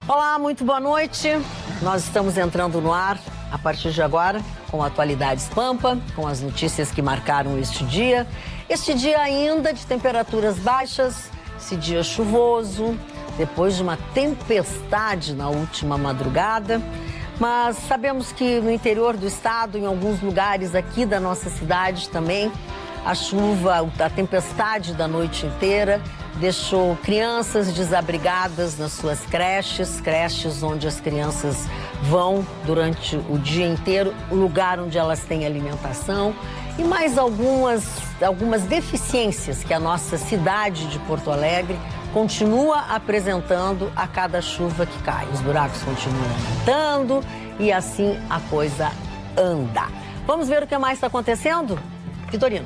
Olá, muito boa noite. Nós estamos entrando no ar a partir de agora com Atualidades Pampa, com as notícias que marcaram este dia. Este dia ainda de temperaturas baixas, esse dia chuvoso, depois de uma tempestade na última madrugada. Mas sabemos que no interior do estado, em alguns lugares aqui da nossa cidade também, a chuva, a tempestade da noite inteira deixou crianças desabrigadas nas suas creches onde as crianças vão durante o dia inteiro, o lugar onde elas têm alimentação e mais algumas deficiências que a nossa cidade de Porto Alegre continua apresentando a cada chuva que cai. Os buracos continuam aumentando e assim a coisa anda. Vamos ver o que mais está acontecendo? Vitorino.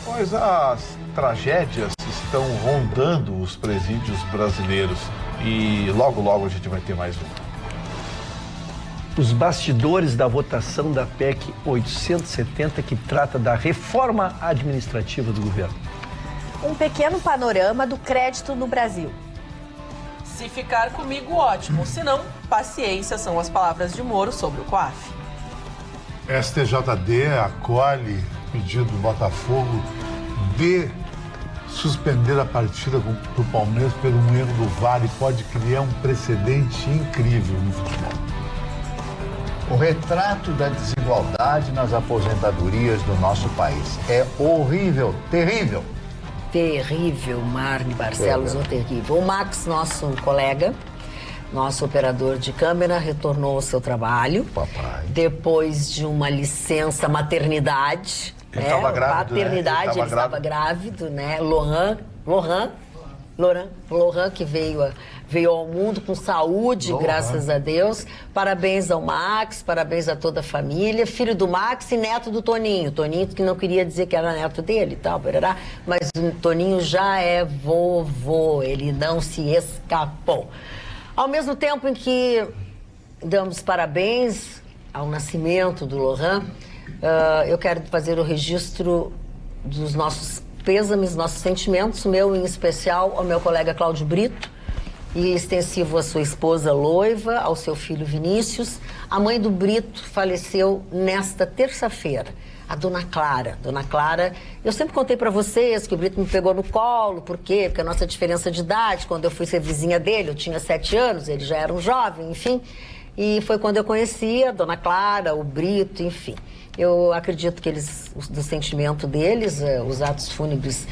Pois as tragédias estão rondando os presídios brasileiros e logo a gente vai ter mais uma. Os bastidores da votação da PEC 870, que trata da reforma administrativa do governo. Um pequeno panorama do crédito no Brasil. Se ficar comigo, ótimo. Se não, paciência, são as palavras de Moro sobre o COAF. STJD acolhe pedido do Botafogo de suspender a partida do Palmeiras pelo erro do VAR e pode criar um precedente incrível no futebol. O retrato da desigualdade nas aposentadorias do nosso país é horrível, terrível. Terrível, Marne Barcelos, ou terrível. O Max, nosso colega, nosso operador de câmera, retornou ao seu trabalho. Papai. Depois de uma licença maternidade. Ele estava grávido, paternidade, ele estava grávido, né? Lohan, que veio ao mundo com saúde, graças a Deus. Parabéns ao Max, parabéns a toda a família. Filho do Max e neto do Toninho. Toninho que não queria dizer que era neto dele e tal, mas o Toninho já é vovô, ele não se escapou. Ao mesmo tempo em que damos parabéns ao nascimento do Lohan, eu quero fazer o registro dos nossos pêsames, nossos sentimentos, meu em especial ao meu colega Cláudio Brito, e extensivo à sua esposa Loiva, ao seu filho Vinícius. A mãe do Brito faleceu nesta terça-feira, a Dona Clara. Dona Clara, eu sempre contei para vocês que o Brito me pegou no colo, por quê? Porque a nossa diferença de idade, quando eu fui ser vizinha dele, eu tinha 7 anos, ele já era um jovem, enfim, e foi quando eu conheci a Dona Clara, o Brito, enfim. Eu acredito que do sentimento deles, os atos fúnebres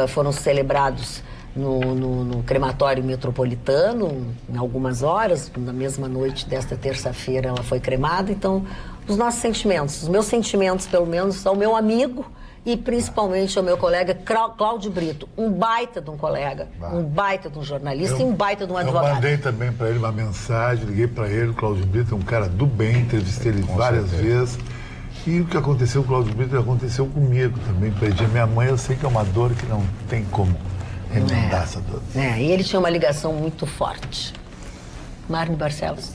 foram celebrados no crematório metropolitano, em algumas horas, na mesma noite desta terça-feira ela foi cremada. Então, os nossos sentimentos, os meus sentimentos, pelo menos, ao meu amigo e principalmente ao meu colega Cláudio Brito, um baita de um colega, um baita de um jornalista e um baita de um advogado. Eu mandei também para ele uma mensagem, liguei para ele, o Cláudio Brito é um cara do bem, entrevistei ele várias vezes. E o que aconteceu com o Cláudio Brito aconteceu comigo também. Perdi a minha mãe, eu sei que é uma dor que não tem como remendar essa dor. E ele tinha uma ligação muito forte. Marne Barcelos.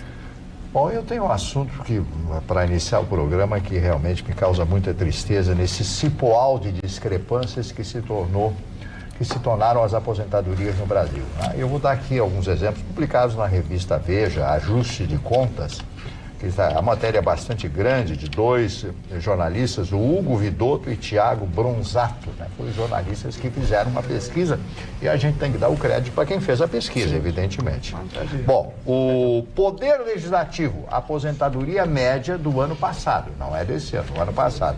Bom, eu tenho um assunto que, para iniciar o programa, que realmente me causa muita tristeza nesse cipoal de discrepâncias que se tornaram as aposentadorias no Brasil. Eu vou dar aqui alguns exemplos publicados na revista Veja, Ajuste de Contas, que a matéria é bastante grande, de 2 jornalistas, o Hugo Vidotto e Tiago Bronzato, né? Foram jornalistas que fizeram uma pesquisa e a gente tem que dar o crédito para quem fez a pesquisa, evidentemente. Bom, o Poder Legislativo, aposentadoria média do ano passado, não é desse ano, do ano passado.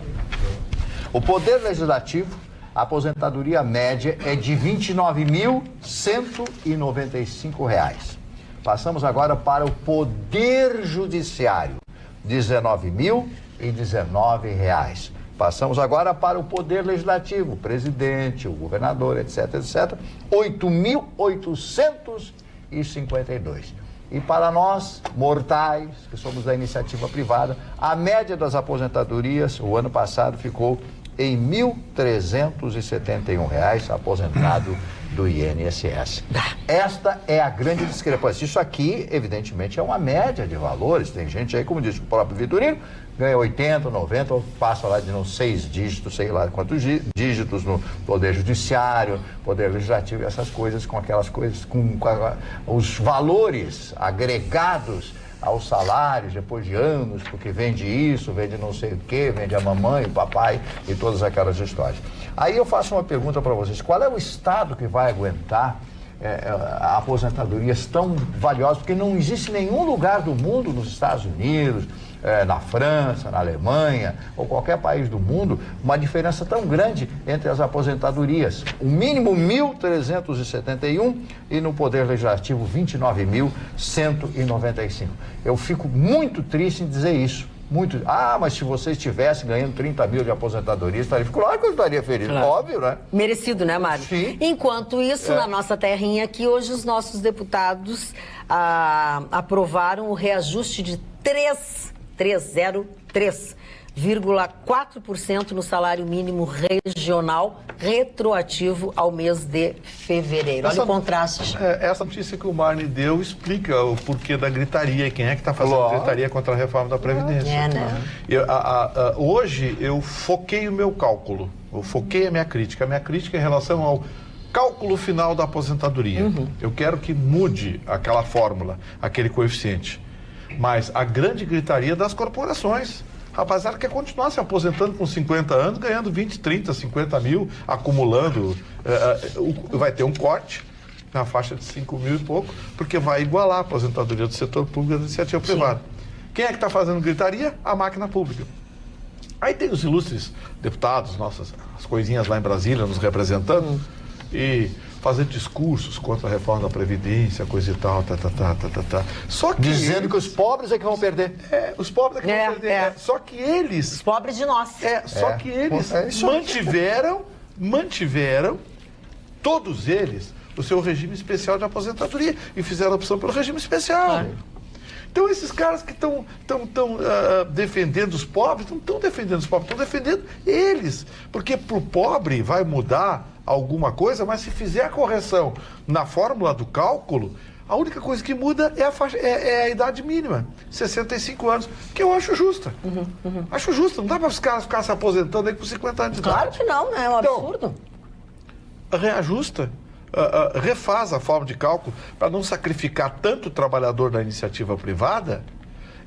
O Poder Legislativo, a aposentadoria média é de R$ 29.195. Passamos agora para o Poder Judiciário, R$ 19.019. Passamos agora para o Poder Legislativo, o presidente, o governador, etc, etc, R$ 8.852. E para nós, mortais, que somos da iniciativa privada, a média das aposentadorias, o ano passado, ficou em R$ 1.371, aposentado do INSS. Esta é a grande discrepância. Isso aqui, evidentemente, é uma média de valores. Tem gente aí, como disse o próprio Vitorino, ganha 80, 90, passa lá de uns 6 dígitos, sei lá quantos dígitos no Poder Judiciário, Poder Legislativo, essas coisas, com aquelas coisas, com os valores agregados aos salários depois de anos, porque vende isso, vende não sei o quê, vende a mamãe, o papai e todas aquelas histórias. Aí eu faço uma pergunta para vocês: qual é o Estado que vai aguentar aposentadorias tão valiosas? Porque não existe nenhum lugar do mundo, nos Estados Unidos, na França, na Alemanha ou qualquer país do mundo, uma diferença tão grande entre as aposentadorias. O mínimo 1.371 e no Poder Legislativo 29.195. Eu fico muito triste em dizer isso. Muito. Mas se você estivesse ganhando 30 mil de aposentadoria, claro que eu estaria feliz, claro. Óbvio, né? Merecido, né, Mário? Sim. Enquanto isso, na nossa terrinha aqui, hoje os nossos deputados aprovaram o reajuste de 3,4% no salário mínimo regional retroativo ao mês de fevereiro. Olha o contraste. Essa notícia que o Marne deu explica o porquê da gritaria e quem é que está fazendo gritaria contra a reforma da Previdência. Né? Hoje eu foquei o meu cálculo, eu foquei a minha crítica. A minha crítica em relação ao cálculo final da aposentadoria. Eu quero que mude aquela fórmula, aquele coeficiente. Mas a grande gritaria das corporações. Rapaziada quer continuar se aposentando com 50 anos, ganhando 20, 30, 50 mil, acumulando. Vai ter um corte na faixa de 5 mil e pouco, porque vai igualar a aposentadoria do setor público e da iniciativa privada. Quem é que está fazendo gritaria? A máquina pública. Aí tem os ilustres deputados, as coisinhas lá em Brasília nos representando e fazendo discursos contra a reforma da Previdência, coisa e tal, Só que dizendo que os pobres é que vão perder. Os pobres é que vão perder. Só que eles... Os pobres de nós. Só que eles mantiveram, todos eles, o seu regime especial de aposentadoria e fizeram a opção pelo regime especial. Claro. Então esses caras que estão defendendo os pobres, não estão defendendo os pobres, estão defendendo eles. Porque para o pobre vai mudar alguma coisa, mas se fizer a correção na fórmula do cálculo, a única coisa que muda é a idade mínima, 65 anos, que eu acho justa. Acho justa, não dá para os caras ficarem se aposentando aí com 50 anos de idade. Claro que não, né? É um absurdo. Reajusta. Refaz a forma de cálculo para não sacrificar tanto o trabalhador da iniciativa privada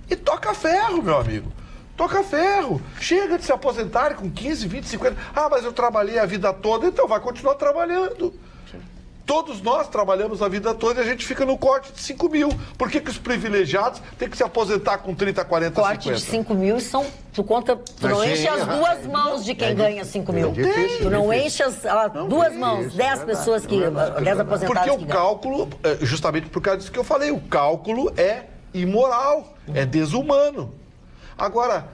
e toca ferro, meu amigo. Toca ferro. Chega de se aposentar com 15, 20, 50. Mas eu trabalhei a vida toda, então vai continuar trabalhando. Sim. Todos nós trabalhamos a vida toda e a gente fica no corte de 5 mil. Por que os privilegiados têm que se aposentar com 30, 40, corte 50? De 5 mil são... Tu não enche as duas mãos de quem ganha 5 mil. Tu não enche as duas mãos, 10 pessoas que... 10 aposentados. Porque o cálculo, justamente por causa disso que eu falei, o cálculo é imoral, é desumano. Agora,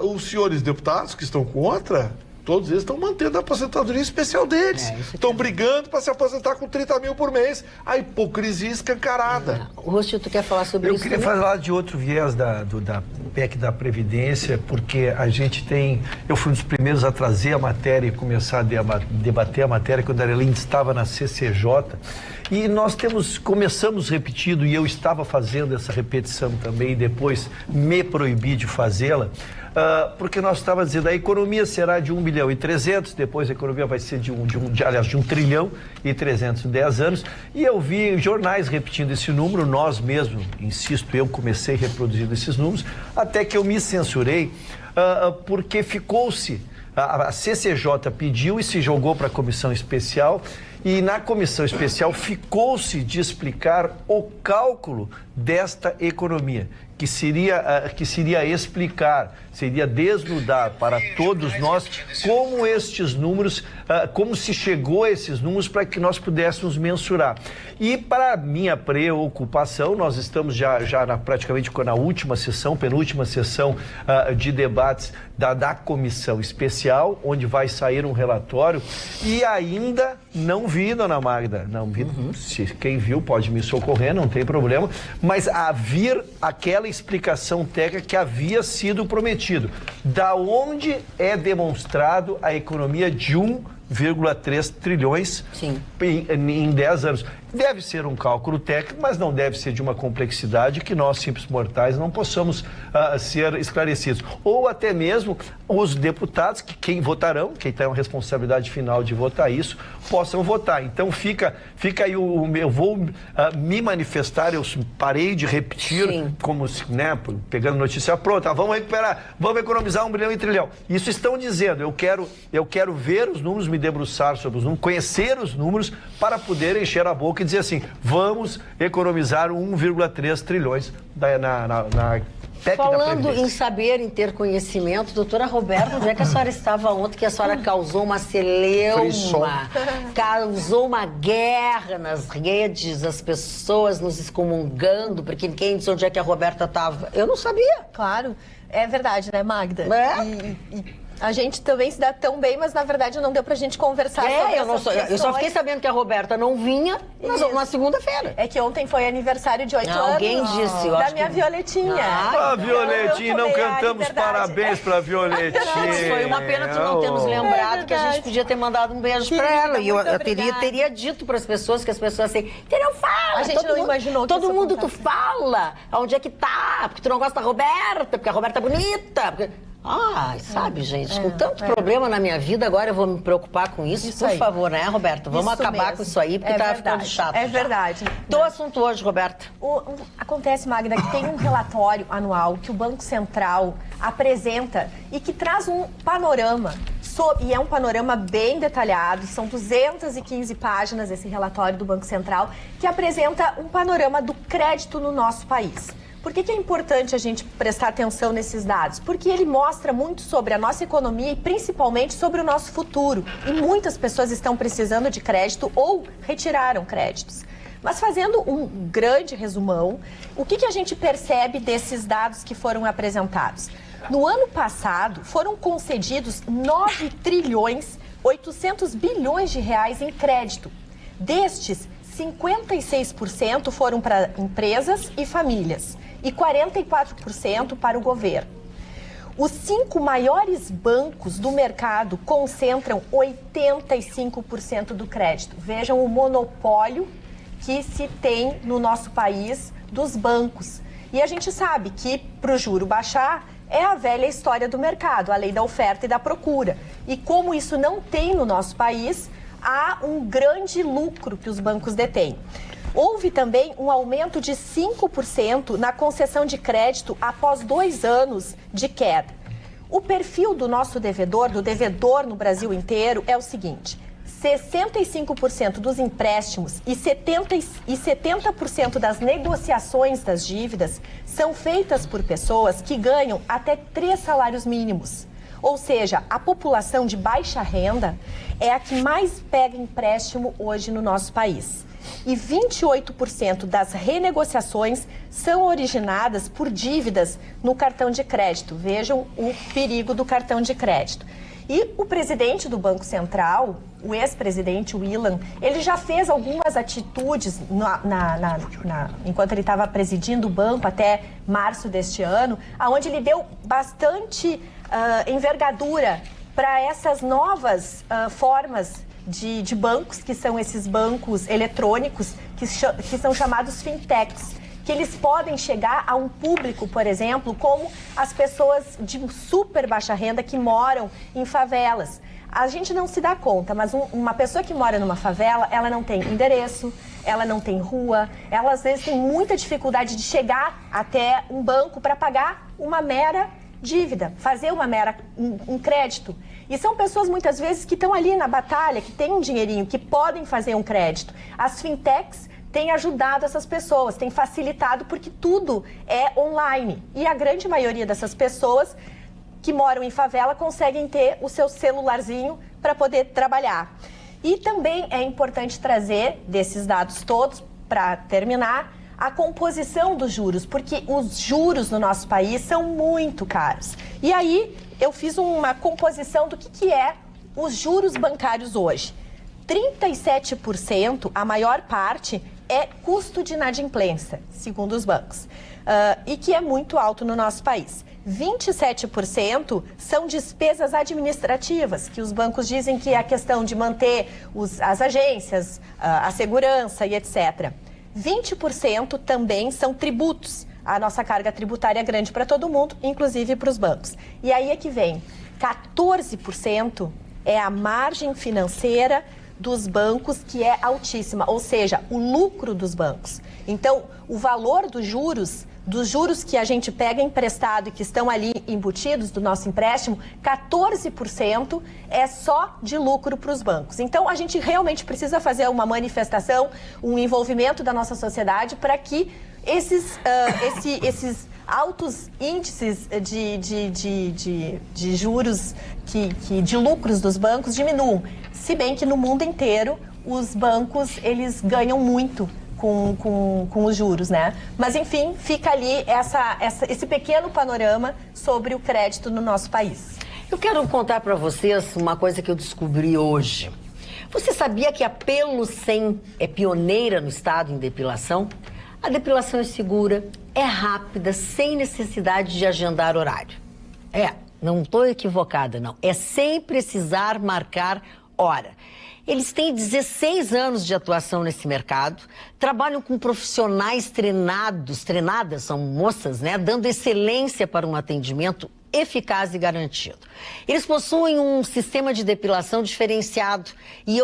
os senhores deputados que estão contra, todos eles estão mantendo a aposentadoria especial deles. Estão brigando para se aposentar com 30 mil por mês. A hipocrisia escancarada. Rússio, tu quer falar sobre isso? Eu queria falar de outro viés da PEC da Previdência, porque a gente tem... Eu fui um dos primeiros a trazer a matéria e começar a debater a matéria quando a Arlindo estava na CCJ. E nós começamos repetindo, e eu estava fazendo essa repetição também, e depois me proibi de fazê-la, porque nós estávamos dizendo a economia será de 1 bilhão e 300, depois a economia vai ser de 1 trilhão e 300 em 10 anos, e eu vi jornais repetindo esse número, nós mesmos, insisto, eu comecei reproduzindo esses números, até que eu me censurei, porque ficou-se, a CCJ pediu e se jogou para a comissão especial, e na comissão especial ficou-se de explicar o cálculo desta economia, que seria explicar, seria desnudar para todos nós como estes números, como se chegou a esses números para que nós pudéssemos mensurar. E para minha preocupação, nós estamos já praticamente na última sessão, penúltima sessão de debates da comissão especial, onde vai sair um relatório, e ainda não vi, dona Magda, não vi, se quem viu pode me socorrer, não tem problema, mas a vir aquela explicação técnica que havia sido prometido, da onde é demonstrado a economia de 1 1,3 trilhões em 10 anos. Deve ser um cálculo técnico, mas não deve ser de uma complexidade que nós, simples mortais, não possamos ser esclarecidos. Ou até mesmo os deputados, que quem votarão, quem tem a responsabilidade final de votar isso, possam votar. Então fica aí eu vou me manifestar, eu parei de repetir, como se, né, pegando notícia pronta, vamos recuperar, vamos economizar 1 bilhão e trilhão. Isso estão dizendo, eu quero ver os números, me debruçar sobre os números, conhecer os números para poder encher a boca e dizer assim, vamos economizar 1,3 trilhões na PEC da Falando Previdência. em saber, em ter conhecimento, doutora Roberta, onde é que a senhora estava ontem que a senhora causou uma celeuma, causou uma guerra nas redes, as pessoas nos excomungando, porque quem disse onde é que a Roberta estava? Eu não sabia. Claro, é verdade, né, Magda? É? A gente também se dá tão bem, mas na verdade não deu pra gente conversar sobre essas questões. Eu só fiquei sabendo que a Roberta não vinha na segunda-feira. É que ontem foi aniversário de 8 anos. Alguém disse, eu da acho minha que... Violetinha. Violetinha, não cantamos parabéns pra Violetinha. Foi uma pena tu não ter nos lembrado que a gente podia ter mandado um beijo pra ela. E eu teria dito pras pessoas, que as pessoas assim, tu não fala. A gente não imaginou que todo mundo tu fala. Onde é que tá? Porque tu não gosta da Roberta, porque a Roberta é bonita. Sabe, gente, com tanto problema na minha vida, agora eu vou me preocupar com isso. Por favor, né, Roberta? Vamos acabar com isso aí, porque tá ficando chato. É verdade. Teu assunto hoje, Roberta. Acontece, Magda, que tem um relatório anual que o Banco Central apresenta e que traz um panorama, e é um panorama bem detalhado, são 215 páginas esse relatório do Banco Central, que apresenta um panorama do crédito no nosso país. Por que é importante a gente prestar atenção nesses dados? Porque ele mostra muito sobre a nossa economia e principalmente sobre o nosso futuro. E muitas pessoas estão precisando de crédito ou retiraram créditos. Mas fazendo um grande resumão, o que a gente percebe desses dados que foram apresentados? No ano passado, foram concedidos 9 trilhões 800 bilhões de reais em crédito. Destes, 56% foram para empresas e famílias e 44% para o governo. Os 5 maiores bancos do mercado concentram 85% do crédito. Vejam o monopólio que se tem no nosso país dos bancos. E a gente sabe que para o juro baixar é a velha história do mercado, a lei da oferta e da procura. E como isso não tem no nosso país, há um grande lucro que os bancos detêm. Houve também um aumento de 5% na concessão de crédito após 2 anos de queda. O perfil do nosso devedor, do devedor no Brasil inteiro, é o seguinte: 65% dos empréstimos e 70% das negociações das dívidas são feitas por pessoas que ganham até 3 salários mínimos. Ou seja, a população de baixa renda é a que mais pega empréstimo hoje no nosso país. E 28% das renegociações são originadas por dívidas no cartão de crédito. Vejam o perigo do cartão de crédito. E o presidente do Banco Central, o ex-presidente Willan, ele já fez algumas atitudes enquanto ele estava presidindo o banco até março deste ano, onde ele deu bastante envergadura para essas novas formas de bancos, que são esses bancos eletrônicos, que são chamados fintechs, que eles podem chegar a um público, por exemplo, como as pessoas de super baixa renda que moram em favelas. A gente não se dá conta, mas uma pessoa que mora numa favela, ela não tem endereço, ela não tem rua, ela às vezes tem muita dificuldade de chegar até um banco para pagar uma mera dívida, fazer um crédito. E são pessoas muitas vezes que estão ali na batalha, que têm um dinheirinho, que podem fazer um crédito. As fintechs têm ajudado essas pessoas, têm facilitado porque tudo é online. E a grande maioria dessas pessoas que moram em favela conseguem ter o seu celularzinho para poder trabalhar. E também é importante trazer desses dados todos, para terminar, a composição dos juros, porque os juros no nosso país são muito caros. E aí eu fiz uma composição do que é os juros bancários hoje. 37%, a maior parte, é custo de inadimplência, segundo os bancos, e que é muito alto no nosso país. 27% são despesas administrativas, que os bancos dizem que é a questão de manter as agências, a segurança e etc. 20% também são tributos. A nossa carga tributária é grande para todo mundo, inclusive para os bancos. E aí é que vem, 14% é a margem financeira dos bancos, que é altíssima, ou seja, o lucro dos bancos. Então, o valor dos juros que a gente pega emprestado e que estão ali embutidos do nosso empréstimo, 14% é só de lucro para os bancos. Então, a gente realmente precisa fazer uma manifestação, um envolvimento da nossa sociedade para que esses altos índices de juros, de lucros dos bancos diminuam. Se bem que no mundo inteiro os bancos eles ganham muito com os juros, né? Mas enfim, fica ali esse pequeno panorama sobre o crédito no nosso país. Eu quero contar para vocês uma coisa que eu descobri hoje. Você sabia que a Pelo 100 é pioneira no estado em depilação? A depilação é segura, é rápida, sem necessidade de agendar horário. Não estou equivocada, não. É sem precisar marcar hora. Eles têm 16 anos de atuação nesse mercado, trabalham com profissionais treinadas, são moças, né? Dando excelência para um atendimento eficaz e garantido. Eles possuem um sistema de depilação diferenciado. E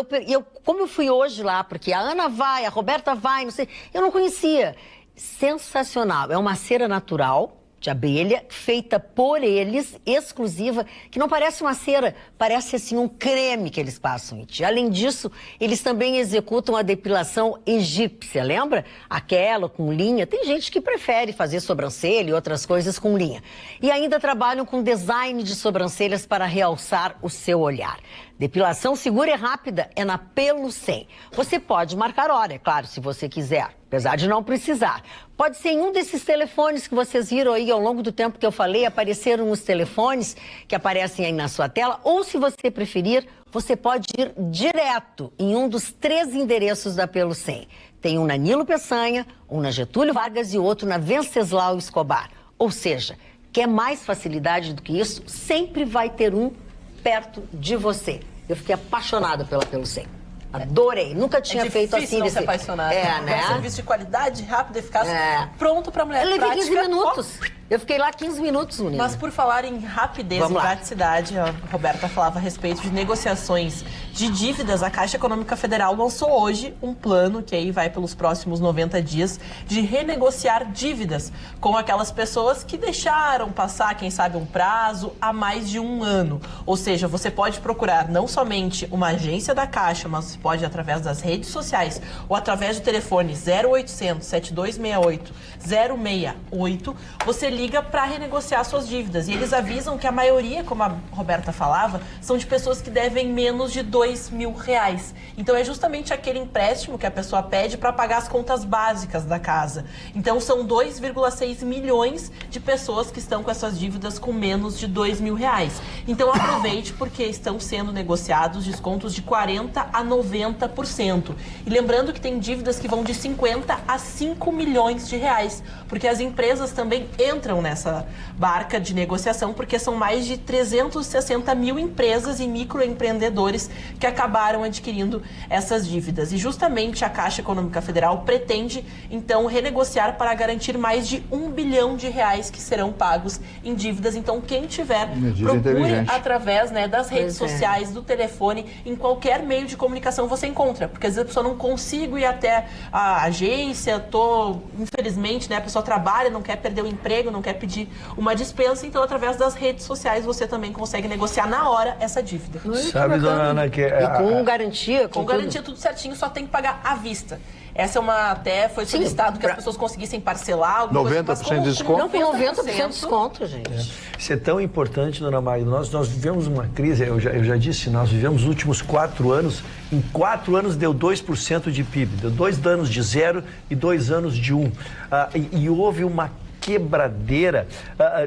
como eu fui hoje lá, porque a Ana vai, a Roberta vai, não sei, eu não conhecia. Sensacional. É uma cera natural de abelha, feita por eles, exclusiva, que não parece uma cera, parece assim um creme que eles passam em ti. Além disso, eles também executam a depilação egípcia, lembra? Aquela com linha. Tem gente que prefere fazer sobrancelha e outras coisas com linha. E ainda trabalham com design de sobrancelhas para realçar o seu olhar. Depilação segura e rápida é na Pelo 100. Você pode marcar hora, é claro, se você quiser, apesar de não precisar. Pode ser em um desses telefones que vocês viram aí ao longo do tempo que eu falei, apareceram os telefones que aparecem aí na sua tela, ou se você preferir, você pode ir direto em um dos 3 endereços da Pelo 100. Tem um na Nilo Peçanha, um na Getúlio Vargas e outro na Venceslau Escobar. Ou seja, quer mais facilidade do que isso? Sempre vai ter um perto de você. Eu fiquei apaixonada pela Pelo 100. Adorei. Nunca tinha feito assim. Não se apaixonar. Né? É um serviço de qualidade, rápido, eficaz, pronto para mulher. Eu levei 15 minutos. Eu fiquei lá 15 minutos, menina. Mas por falar em rapidez e praticidade, a Roberta falava a respeito de negociações de dívidas. A Caixa Econômica Federal lançou hoje um plano, que aí vai pelos próximos 90 dias, de renegociar dívidas com aquelas pessoas que deixaram passar, quem sabe, um prazo há mais de um ano. Ou seja, você pode procurar não somente uma agência da Caixa, mas você pode através das redes sociais ou através do telefone 0800 7268 068, você liga para renegociar suas dívidas. E eles avisam que a maioria, como a Roberta falava, são de pessoas que devem menos de R$2.000. Então é justamente aquele empréstimo que a pessoa pede para pagar as contas básicas da casa. Então são 2,6 milhões de pessoas que estão com essas dívidas com menos de R$2.000. Então aproveite, porque estão sendo negociados descontos de 40% a 90%. E lembrando que tem dívidas que vão de 50 a 5 milhões de reais, porque as empresas também entram nessa barca de negociação, porque são mais de 360 mil empresas e microempreendedores que acabaram adquirindo essas dívidas. E justamente a Caixa Econômica Federal pretende, então, renegociar para garantir mais de R$1 bilhão que serão pagos em dívidas. Então, quem tiver, procure através, né, das redes sociais, do telefone, em qualquer meio de comunicação você encontra. Porque às vezes a pessoa não consigo ir até a agência, infelizmente, né, a pessoa trabalha, não quer perder o emprego, não quer pedir uma dispensa, então através das redes sociais você também consegue negociar na hora essa dívida. Sabe, dona Ana, que e com garantia? Com garantia, tudo certinho, só tem que pagar à vista. Essa é uma, até foi solicitado que as pessoas conseguissem parcelar. 90% de desconto? Não, com 90% de desconto, gente. Isso é tão importante, dona Magda. Nós vivemos uma crise, eu já disse, nós vivemos os últimos 4 anos, em 4 anos deu 2% de PIB, deu 2 anos de 0 e 2 anos de 1. E houve uma quebradeira,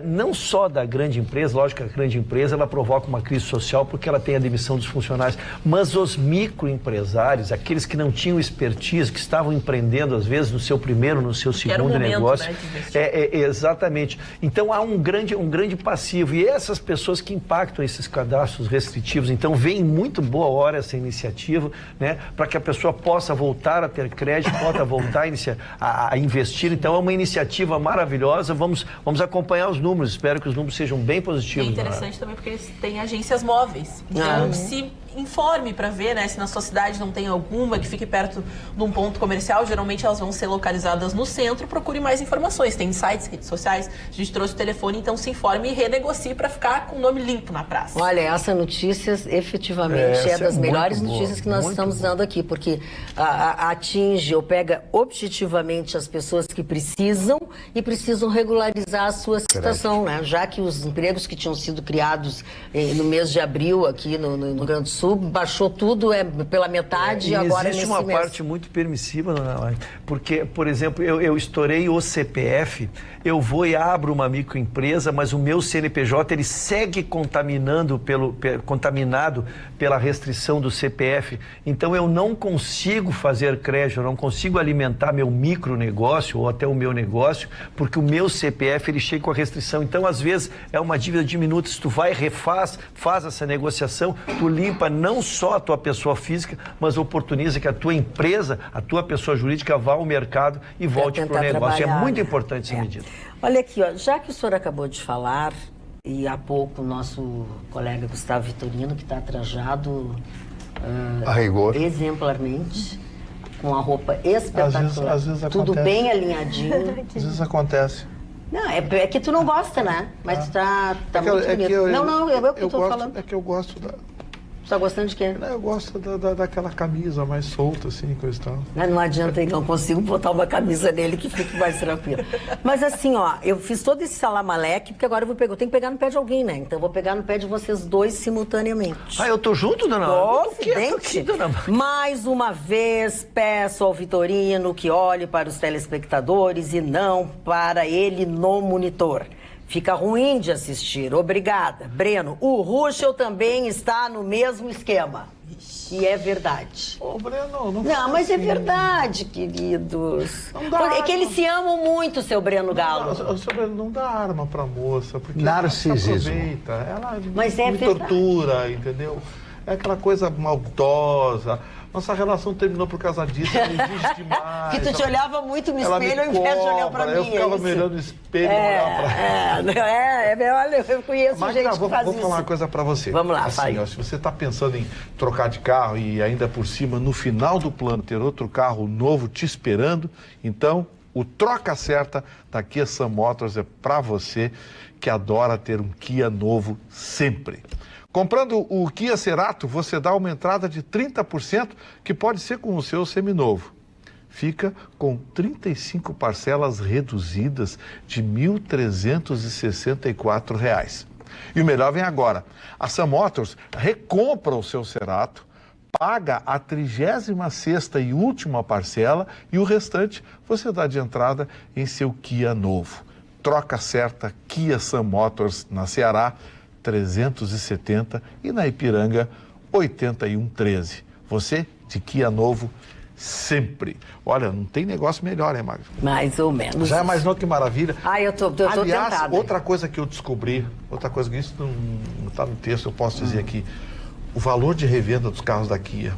não só da grande empresa, lógico que a grande empresa ela provoca uma crise social porque ela tem a demissão dos funcionários, mas os microempresários, aqueles que não tinham expertise, que estavam empreendendo às vezes no seu primeiro, no seu segundo negócio. Né, exatamente. Então há um grande passivo e essas pessoas que impactam esses cadastros restritivos, então vem muito boa hora essa iniciativa, né, para que a pessoa possa voltar a ter crédito, possa voltar a investir. Então é uma iniciativa maravilhosa, vamos acompanhar os números, espero que os números sejam bem positivos. E é interessante também porque eles têm agências móveis, então se informe para ver, né, se na sua cidade não tem alguma que fique perto de um ponto comercial, geralmente elas vão ser localizadas no centro, procure mais informações, tem sites, redes sociais, a gente trouxe o telefone, então se informe e renegocie para ficar com o nome limpo na praça. Olha, essa notícia efetivamente é das melhores notícias que nós estamos dando aqui, porque atinge ou pega objetivamente as pessoas que precisam e precisam regularizar a sua situação, né? Já que os empregos que tinham sido criados no mês de abril aqui no Rio Grande do Sul, baixou tudo pela metade e agora existe uma parte muito permissiva, dona Laine, porque, por exemplo, eu estourei o CPF, eu vou e abro uma microempresa, mas o meu CNPJ ele segue contaminado pela restrição do CPF, então eu não consigo fazer crédito, eu não consigo alimentar meu micronegócio ou até o meu negócio, porque o meu CPF ele chega com a restrição, então às vezes é uma dívida de minutos, tu vai, faz essa negociação, tu limpa não só a tua pessoa física, mas oportuniza que a tua empresa, a tua pessoa jurídica vá ao mercado e volte para o negócio. É muito importante essa medida. Olha aqui, ó, já que o senhor acabou de falar, e há pouco o nosso colega Gustavo Vitorino, que está trajado a rigor, exemplarmente, com a roupa espetacular, às vezes tudo acontece. bem alinhadinho. Às vezes acontece. Não, é que tu não gosta, né? Mas tu tá muito bonito. Não, eu que estou falando. É que eu gosto da... Você tá gostando de quê? Eu gosto daquela camisa mais solta, assim, coisa e tal. Não adianta, eu não consigo botar uma camisa nele que fique mais tranquilo. Mas assim, ó, eu fiz todo esse salamaleque, porque agora eu tenho que pegar no pé de alguém, né? Então eu vou pegar no pé de vocês dois simultaneamente. Eu tô junto, dona Confidente. Mais uma vez, peço ao Vitorino que olhe para os telespectadores e não para ele no monitor. Fica ruim de assistir. Obrigada. Breno, o Ruschel também está no mesmo esquema. E é verdade. Ô, Breno, não mas é verdade, queridos. Não dá. É que eles se amam muito, seu Breno Galo. Seu Breno, não dá arma pra moça, porque narcisismo. Ela se aproveita. Ela me tortura, entendeu? É aquela coisa maldosa. Nossa relação terminou por causa disso, ela exige demais. Que tu te olhava muito no espelho ao invés de olhar pra mim. Eu ficava me olhando no espelho e olhava pra olha, eu conheço gente que faz isso. Vou falar uma coisa pra você. Vamos lá, assim, ó, se você tá pensando em trocar de carro e ainda por cima, no final do plano, ter outro carro novo te esperando, então o troca certa da Kia Sun Motors é pra você que adora ter um Kia novo sempre. Comprando o Kia Cerato, você dá uma entrada de 30%, que pode ser com o seu seminovo. Fica com 35 parcelas reduzidas de R$ 1.364. E o melhor vem agora. A Sun Motors recompra o seu Cerato, paga a 36ª e última parcela e o restante você dá de entrada em seu Kia novo. Troca certa Kia Sun Motors na Ceará, 370 e na Ipiranga 8113. Você de Kia novo sempre. Olha, não tem negócio melhor, hein, Magda? Mais ou menos. Já imaginou que maravilha? Eu tô Aliás, tentada. outra coisa que eu descobri, outra coisa que isso não está no texto, eu posso dizer aqui, o valor de revenda dos carros da Kia.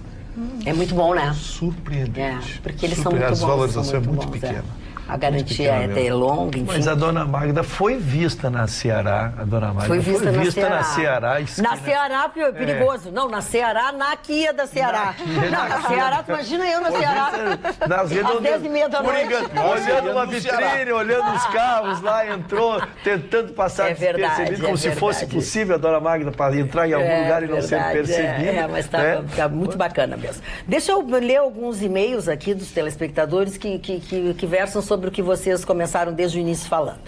É muito bom, né? Surpreendente. Porque eles são muito bons. A desvalorização é muito pequena. A garantia é até longa, enfim. Mas a dona Magda foi vista na Ceará, a dona Magda foi vista na Ceará. Na Ceará, perigoso. Não, na Ceará, na Kia da Ceará. Na Ceará, tu imagina eu na Ceará. Às 10h30 da noite. Olhando uma vitrine, olhando os carros lá, entrou, tentando passar despercebido, como se fosse possível a dona Magda para entrar em algum lugar e não ser percebida. Mas tá muito bacana mesmo. Deixa eu ler alguns e-mails aqui dos telespectadores que versam sobre o que vocês começaram desde o início falando.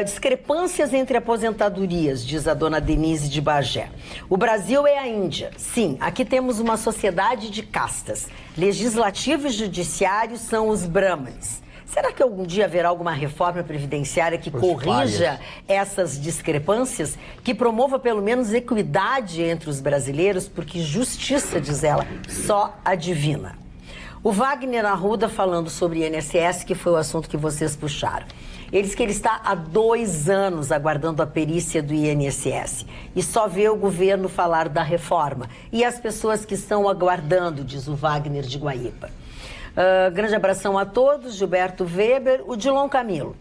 Discrepâncias entre aposentadorias, diz a dona Denise de Bagé. O Brasil é a Índia. Sim, aqui temos uma sociedade de castas. Legislativo e judiciário são os brahmanes. Será que algum dia haverá alguma reforma previdenciária que corrija essas discrepâncias, que promova pelo menos equidade entre os brasileiros? Porque justiça, diz ela, só a divina. O Wagner Arruda falando sobre INSS, que foi o assunto que vocês puxaram. Ele diz que ele está há 2 anos aguardando a perícia do INSS e só vê o governo falar da reforma. E as pessoas que estão aguardando, diz o Wagner de Guaíba. Grande abração a todos, Gilberto Weber, o Dilon Camilo.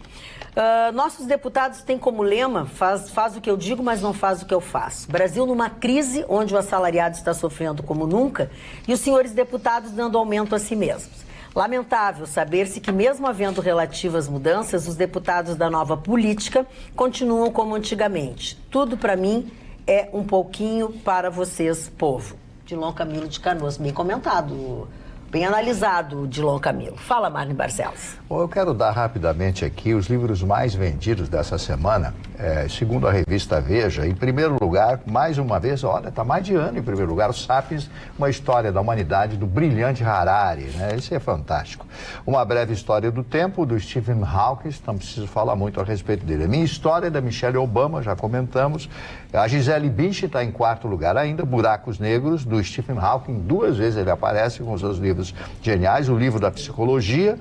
Nossos deputados têm como lema, faz o que eu digo, mas não faz o que eu faço. Brasil numa crise onde o assalariado está sofrendo como nunca e os senhores deputados dando aumento a si mesmos. Lamentável saber-se que, mesmo havendo relativas mudanças, os deputados da nova política continuam como antigamente. Tudo, para mim, é um pouquinho para vocês, povo. Dilon Camilo de Canoas, bem comentado, bem analisado, Dilon Camilo. Fala, Marne Barcelos. Bom, eu quero dar rapidamente aqui os livros mais vendidos dessa semana, segundo a revista Veja. Em primeiro lugar, mais uma vez, olha, está mais de ano em primeiro lugar, o Sapiens, uma história da humanidade do brilhante Harari, né? Isso é fantástico. Uma breve história do tempo, do Stephen Hawking, não preciso falar muito a respeito dele. A minha história da Michelle Obama, já comentamos. A Gisele Bündchen está em quarto lugar ainda, Buracos Negros, do Stephen Hawking, 2 vezes ele aparece com os seus livros geniais. O livro da psicologia,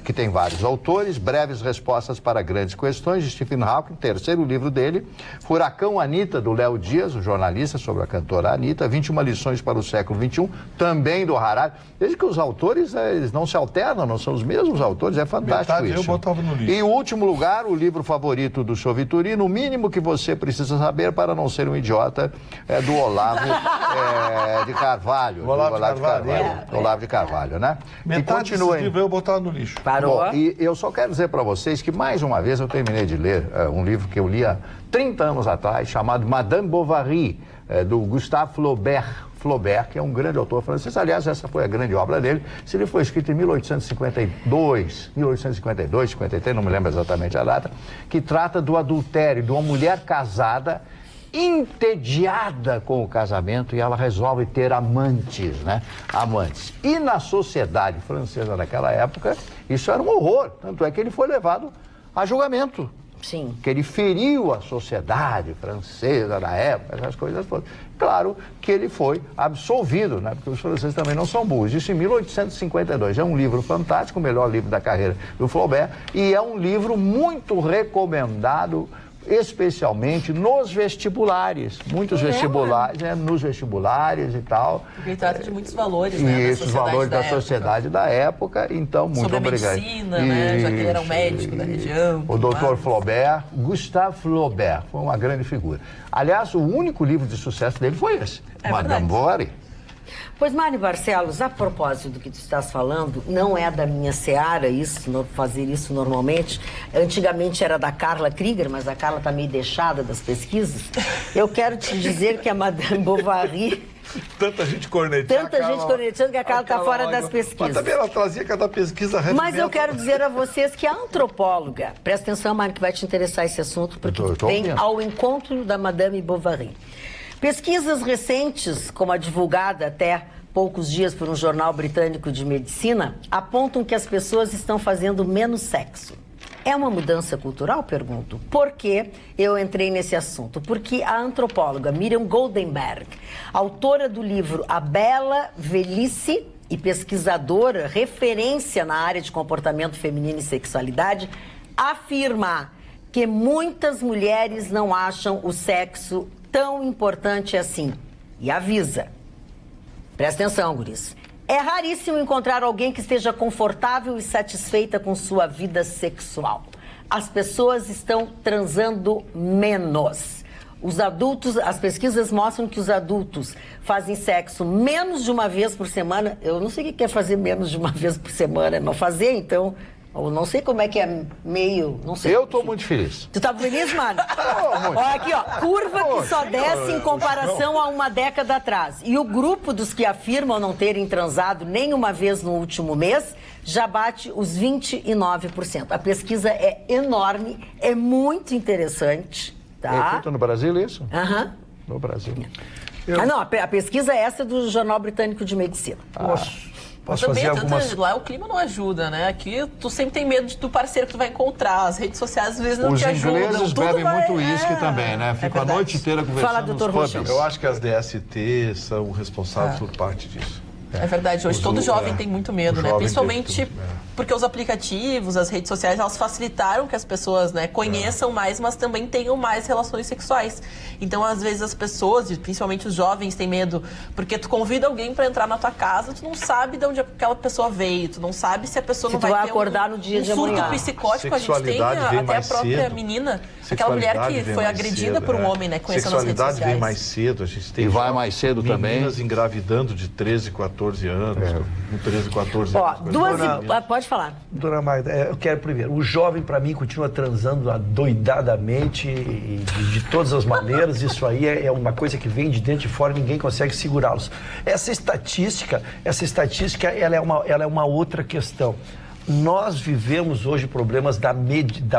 que tem vários autores, Breves Respostas para Grandes Questões, de Stephen Hawking, terceiro livro dele. Furacão Anitta, do Léo Dias, o jornalista sobre a cantora Anitta, 21 lições para o século XXI, também do Harari. Desde que os autores, eles não se alternam, não são os mesmos autores, é fantástico. Metade isso. Eu botava no livro. E em último lugar, o livro favorito do Choviturino, O Mínimo que Você Precisa Saber para Não Ser um Idiota, do Olavo de Carvalho. Olavo de Carvalho, né? Metade desse livro eu botava no lixo. Parou. Bom, e eu só quero dizer para vocês que, mais uma vez, eu terminei de ler um livro que eu li há 30 anos atrás, chamado Madame Bovary, do Gustave Flaubert, que é um grande autor francês. Aliás, essa foi a grande obra dele. Esse livro foi escrito em 1852, 53, não me lembro exatamente a data, que trata do adultério de uma mulher casada, entediada com o casamento, e ela resolve ter amantes, né? Amantes. E na sociedade francesa naquela época, isso era um horror. Tanto é que ele foi levado a julgamento. Sim. Que ele feriu a sociedade francesa na época, essas coisas todas. Claro que ele foi absolvido, né? Porque os franceses também não são burros. Isso em 1852. É um livro fantástico, o melhor livro da carreira do Flaubert, e é um livro muito recomendado, especialmente nos vestibulares. Muitos vestibulares, nos vestibulares e tal. Porque ele trata de muitos valores, E né? esses valores da sociedade da época. Então, muito sobre obrigado. Sobre a medicina, né? Já que ele era um médico da região. O doutor Flaubert, Gustave Flaubert, foi uma grande figura. Aliás, o único livro de sucesso dele foi esse, Madame Bovary. Pois, Marne Barcelos, a propósito do que tu estás falando, não é da minha seara fazer isso normalmente. Antigamente era da Carla Krieger, mas a Carla está meio deixada das pesquisas. Eu quero te dizer que a Madame Bovary... Tanta gente cornetando. Que a Carla está fora das pesquisas. Mas também ela trazia cada pesquisa referente. Mas eu quero dizer a vocês que a antropóloga, presta atenção, Marne, que vai te interessar esse assunto, porque vem ao encontro da Madame Bovary. Pesquisas recentes, como a divulgada até poucos dias por um jornal britânico de medicina, apontam que as pessoas estão fazendo menos sexo. É uma mudança cultural? Pergunto. Por que eu entrei nesse assunto? Porque a antropóloga Miriam Goldenberg, autora do livro A Bela Velhice e pesquisadora, referência na área de comportamento feminino e sexualidade, afirma que muitas mulheres não acham o sexo tão importante assim. E avisa. Presta atenção, guris. É raríssimo encontrar alguém que esteja confortável e satisfeita com sua vida sexual. As pessoas estão transando menos. Os adultos, as pesquisas mostram que os adultos fazem sexo menos de uma vez por semana. Eu não sei o que é fazer menos de uma vez por semana. Não fazer, então... Eu não sei como é que é meio... Não sei. Eu tô muito feliz. Tu tá feliz, mano? Olha aqui, ó. Curva que só desce em comparação a uma década atrás. E o grupo dos que afirmam não terem transado nenhuma vez no último mês já bate os 29%. A pesquisa é enorme, é muito interessante, tá? É feito no Brasil isso? Aham. No Brasil. Não, a pesquisa é essa do Jornal Britânico de Medicina. Posso também, fazer algumas... lá o clima não ajuda, né? Aqui tu sempre tem medo do parceiro que tu vai encontrar. As redes sociais às vezes não te ajudam. Os ingleses bebem muito uísque também, né? Ficam a noite inteira conversando. Fala, doutor Rocha. Eu acho que as DST são responsáveis por parte disso. É verdade, hoje todo jovem tem muito medo, né? Principalmente porque os aplicativos, as redes sociais, elas facilitaram que as pessoas, né, conheçam mais, mas também tenham mais relações sexuais. Então, às vezes, as pessoas, principalmente os jovens, têm medo, porque tu convida alguém para entrar na tua casa, tu não sabe de onde aquela pessoa veio, tu não sabe se a pessoa não vai ter acordar no dia de surto amanhã. Psicótico. A gente tem até a própria menina, aquela mulher que foi agredida por um homem, né, conhecendo nas redes sociais. Sexualidade vem mais cedo, a gente tem... E vai mais cedo também. Meninas engravidando de 13, 14 anos, com 13, 14 anos. Pode falar. Dona Magda, eu quero primeiro, o jovem para mim continua transando adoidadamente e de todas as maneiras, isso aí é uma coisa que vem de dentro e de fora, ninguém consegue segurá-los. Essa estatística ela é uma outra questão. Nós vivemos hoje problemas da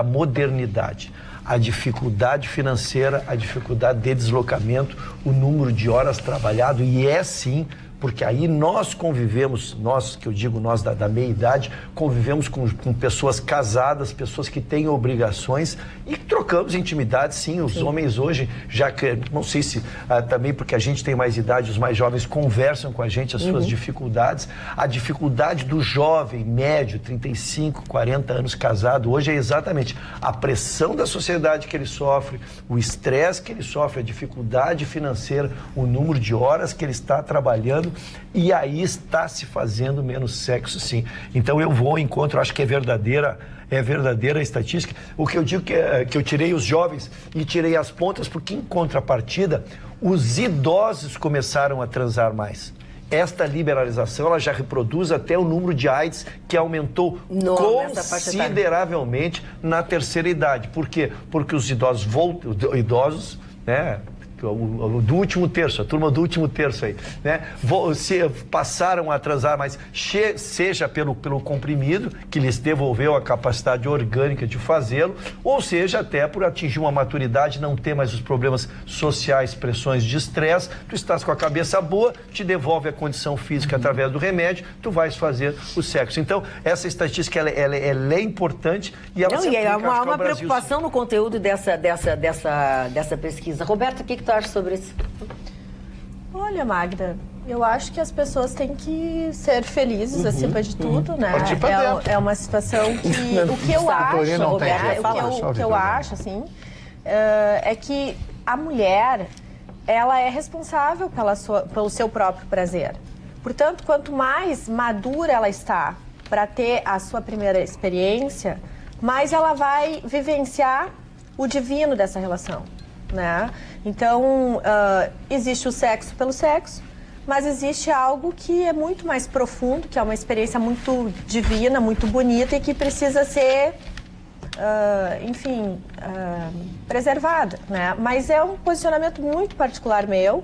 modernidade. A dificuldade financeira, a dificuldade de deslocamento, o número de horas trabalhado, e é sim, porque aí nós convivemos, nós, que eu digo nós da meia-idade, convivemos com pessoas casadas, pessoas que têm obrigações e trocamos intimidade, sim. Os homens hoje, já que, não sei se também porque a gente tem mais idade, os mais jovens conversam com a gente as suas dificuldades. A dificuldade do jovem médio, 35, 40 anos casado, hoje é exatamente a pressão da sociedade que ele sofre, o estresse que ele sofre, a dificuldade financeira, o número de horas que ele está trabalhando, e aí está se fazendo menos sexo, sim. Então eu vou ao encontro, acho que é verdadeira a estatística. O que eu digo que eu tirei os jovens e tirei as pontas, porque em contrapartida, os idosos começaram a transar mais. Esta liberalização, ela já reproduz até o número de AIDS, que aumentou consideravelmente na terceira idade. Por quê? Porque os idosos, né, do último terço, a turma do último terço aí, né? Se passaram a transar mais, seja pelo comprimido, que lhes devolveu a capacidade orgânica de fazê-lo, ou seja, até por atingir uma maturidade, não ter mais os problemas sociais, pressões de estresse, tu estás com a cabeça boa, te devolve a condição física através do remédio, tu vais fazer o sexo. Então, essa estatística, ela é importante e ela se aplica, há uma preocupação no conteúdo dessa pesquisa. Roberto, o que tu acha sobre isso? Olha, Magda, eu acho que as pessoas têm que ser felizes acima de tudo, né? É uma situação que o que eu acho, Roberto, o que eu acho, assim, é que a mulher, ela é responsável pelo seu próprio prazer. Portanto, quanto mais madura ela está para ter a sua primeira experiência, mais ela vai vivenciar o divino dessa relação, né? Então, existe o sexo pelo sexo, mas existe algo que é muito mais profundo, que é uma experiência muito divina, muito bonita e que precisa ser, preservada, né? Mas é um posicionamento muito particular meu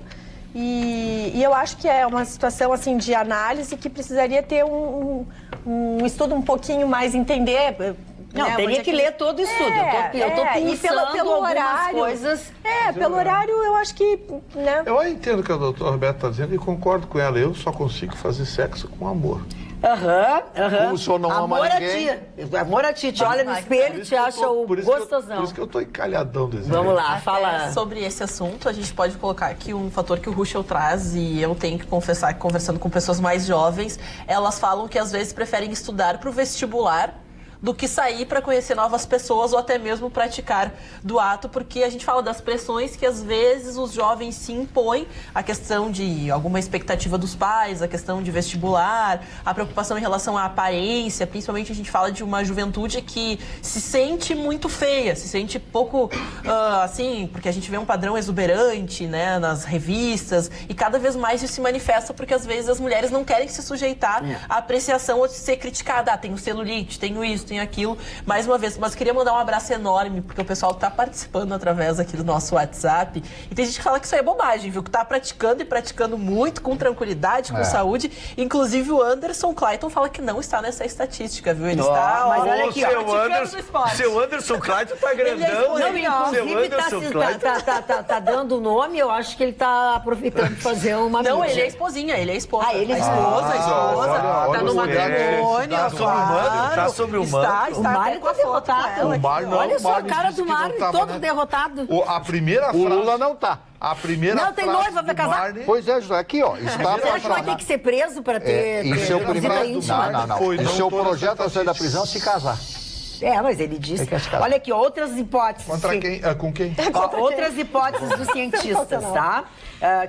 e eu acho que é uma situação assim de análise que precisaria ter um estudo um pouquinho mais, entender... Não, teria que ler todo o estudo. Eu tô pensando pelo horário, coisas... pelo horário eu acho que... Né? Eu entendo o que a doutora Roberta está dizendo e concordo com ela. Eu só consigo fazer sexo com amor. Como o senhor não ama ninguém... Amor a ti. Te olha no espelho e te acha o gostosão. Por isso que eu tô encalhadão desse jeito. Vamos lá, fala. Sobre esse assunto, a gente pode colocar aqui um fator que o Ruschel traz, e eu tenho que confessar que conversando com pessoas mais jovens, elas falam que às vezes preferem estudar para o vestibular do que sair para conhecer novas pessoas ou até mesmo praticar do ato, porque a gente fala das pressões que às vezes os jovens se impõem, a questão de alguma expectativa dos pais, a questão de vestibular, a preocupação em relação à aparência, principalmente a gente fala de uma juventude que se sente muito feia, se sente pouco, assim, porque a gente vê um padrão exuberante, né, nas revistas, e cada vez mais isso se manifesta porque às vezes as mulheres não querem se sujeitar à apreciação ou ser criticada, tenho celulite, tenho isso, tem aquilo. Mais uma vez, mas queria mandar um abraço enorme, porque o pessoal tá participando através aqui do nosso WhatsApp. E tem gente que fala que isso aí é bobagem, viu? Que tá praticando e praticando muito, com tranquilidade, com saúde. Inclusive o Anderson Clayton fala que não está nessa estatística, viu? Ele está... Mas olha aqui, seu Anderson Clayton tá grandão. Não, inclusive tá dando o nome, eu acho que ele tá aproveitando de fazer uma mídia. Não, ele é esposinha, ele é esposa. Ah, ele é esposa. Tá no matrimônio. Tá sobre o Mano? Tá sobre o Mano? O Mário tá derrotado. Olha só a cara do Mário, todo derrotado. A primeira frase... O Lula não tá. A primeira não, tem noiva, vai casar. Marne... Pois é, José, aqui, ó. Está Você acha que vai ter que ser preso para ter... Isso é o primeiro... Não. Isso é o projeto ao sair da prisão se casar. Mas ele disse... Olha aqui, outras hipóteses... Contra quem? Com quem? Outras hipóteses dos cientistas, tá?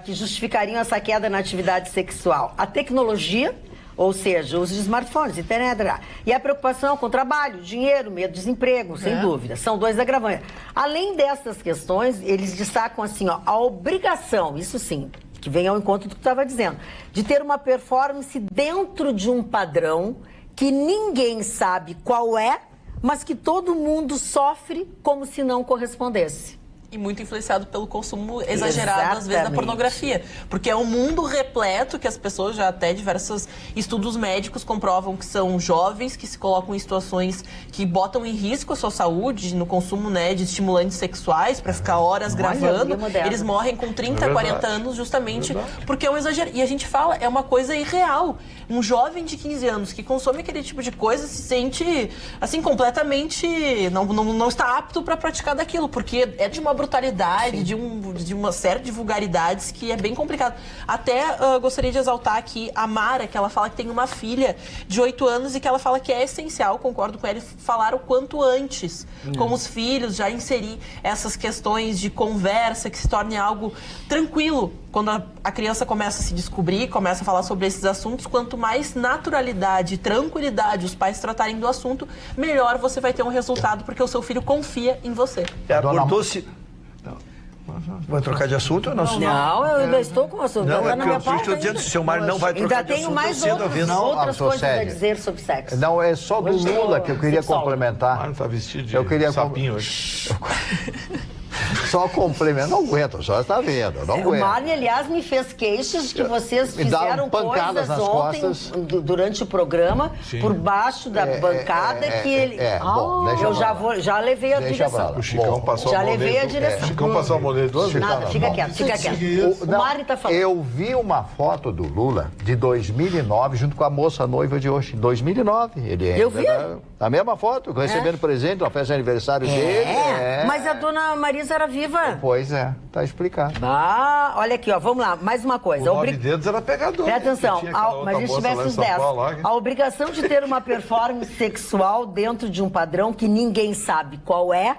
Que justificariam essa queda na atividade sexual. A tecnologia, ou seja, os smartphones, internet, e a preocupação com o trabalho, dinheiro, medo de desemprego, sem dúvida. São dois agravantes. Além dessas questões, eles destacam assim, ó, a obrigação, isso sim, que vem ao encontro do que eu estava dizendo, de ter uma performance dentro de um padrão que ninguém sabe qual é, mas que todo mundo sofre como se não correspondesse. E muito influenciado pelo consumo exagerado, às vezes, da pornografia. Porque é um mundo repleto que as pessoas, já até diversos estudos médicos comprovam que são jovens que se colocam em situações que botam em risco a sua saúde no consumo, né, de estimulantes sexuais para ficar horas gravando. Eles morrem com 30, 40 anos justamente porque é um exagero. E a gente fala, é uma coisa irreal. Um jovem de 15 anos que consome aquele tipo de coisa se sente, assim, completamente... Não está apto para praticar daquilo, porque é de uma brutalidade, de uma série de vulgaridades que é bem complicado. Até gostaria de exaltar aqui a Mara, que ela fala que tem uma filha de 8 anos e que ela fala que é essencial, concordo com ela, falar o quanto antes com os filhos, já inserir essas questões de conversa, que se torne algo tranquilo. Quando a criança começa a se descobrir, começa a falar sobre esses assuntos, quanto mais naturalidade, tranquilidade os pais tratarem do assunto, melhor você vai ter um resultado, porque o seu filho confia em você. Abordou-se... Vai trocar de assunto ou não? Não, eu ainda estou com o assunto. Não, tá na minha pauta estou dizendo, se o seu Mário não vai trocar de assunto, ainda tenho mais outras coisas a dizer sobre sexo. Não, é só do Lula que eu queria complementar. Mário tá vestido de sapinho hoje. Só complemento, não aguento, só está vendo, não aguento. O Mário, aliás, me fez queixas de que vocês fizeram coisas ontem, durante o programa, por baixo da bancada, que ele... eu já levei a direção. O Chicão passou a mão nele. Já levei a direção. O Chicão passou a mão nele duas vezes. Nada, fica quieto. O Mário está falando. Eu vi uma foto do Lula de 2009, junto com a moça noiva de hoje. 2009. Eu vi. A mesma foto, recebendo presente, uma festa de aniversário dele. Mas a dona Marisa era viva. Pois é, tá explicado. Olha aqui, ó, vamos lá, mais uma coisa. O 9 dedos era pegador. Presta atenção, mas a gente tivesse os 10. A obrigação de ter uma performance sexual dentro de um padrão que ninguém sabe qual é,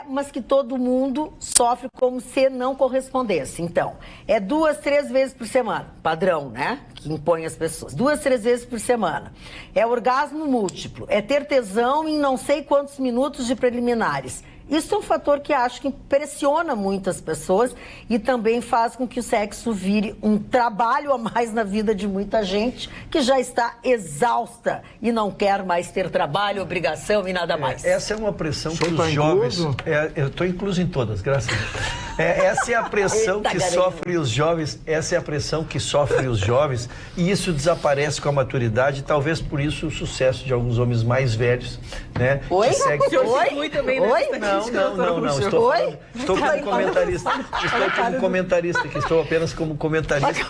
mas que todo mundo sofre como se não correspondesse. Então, é 2, 3 vezes por semana. Padrão, né? Que impõe as pessoas. 2, 3 vezes por semana. É orgasmo múltiplo. É ter tesão em não sei quantos minutos de preliminares. Isso é um fator que acho que impressiona muitas pessoas e também faz com que o sexo vire um trabalho a mais na vida de muita gente que já está exausta e não quer mais ter trabalho, obrigação e nada mais. Essa é uma pressão que os jovens... eu estou incluso em todas, graças a Deus. Essa é a pressão que sofrem os jovens, essa é a pressão que sofrem os jovens e isso desaparece com a maturidade, talvez por isso o sucesso de alguns homens mais velhos, né? Oi? Muito bem, Não. Estou como comentarista. Estou como comentarista, que estou apenas como comentarista,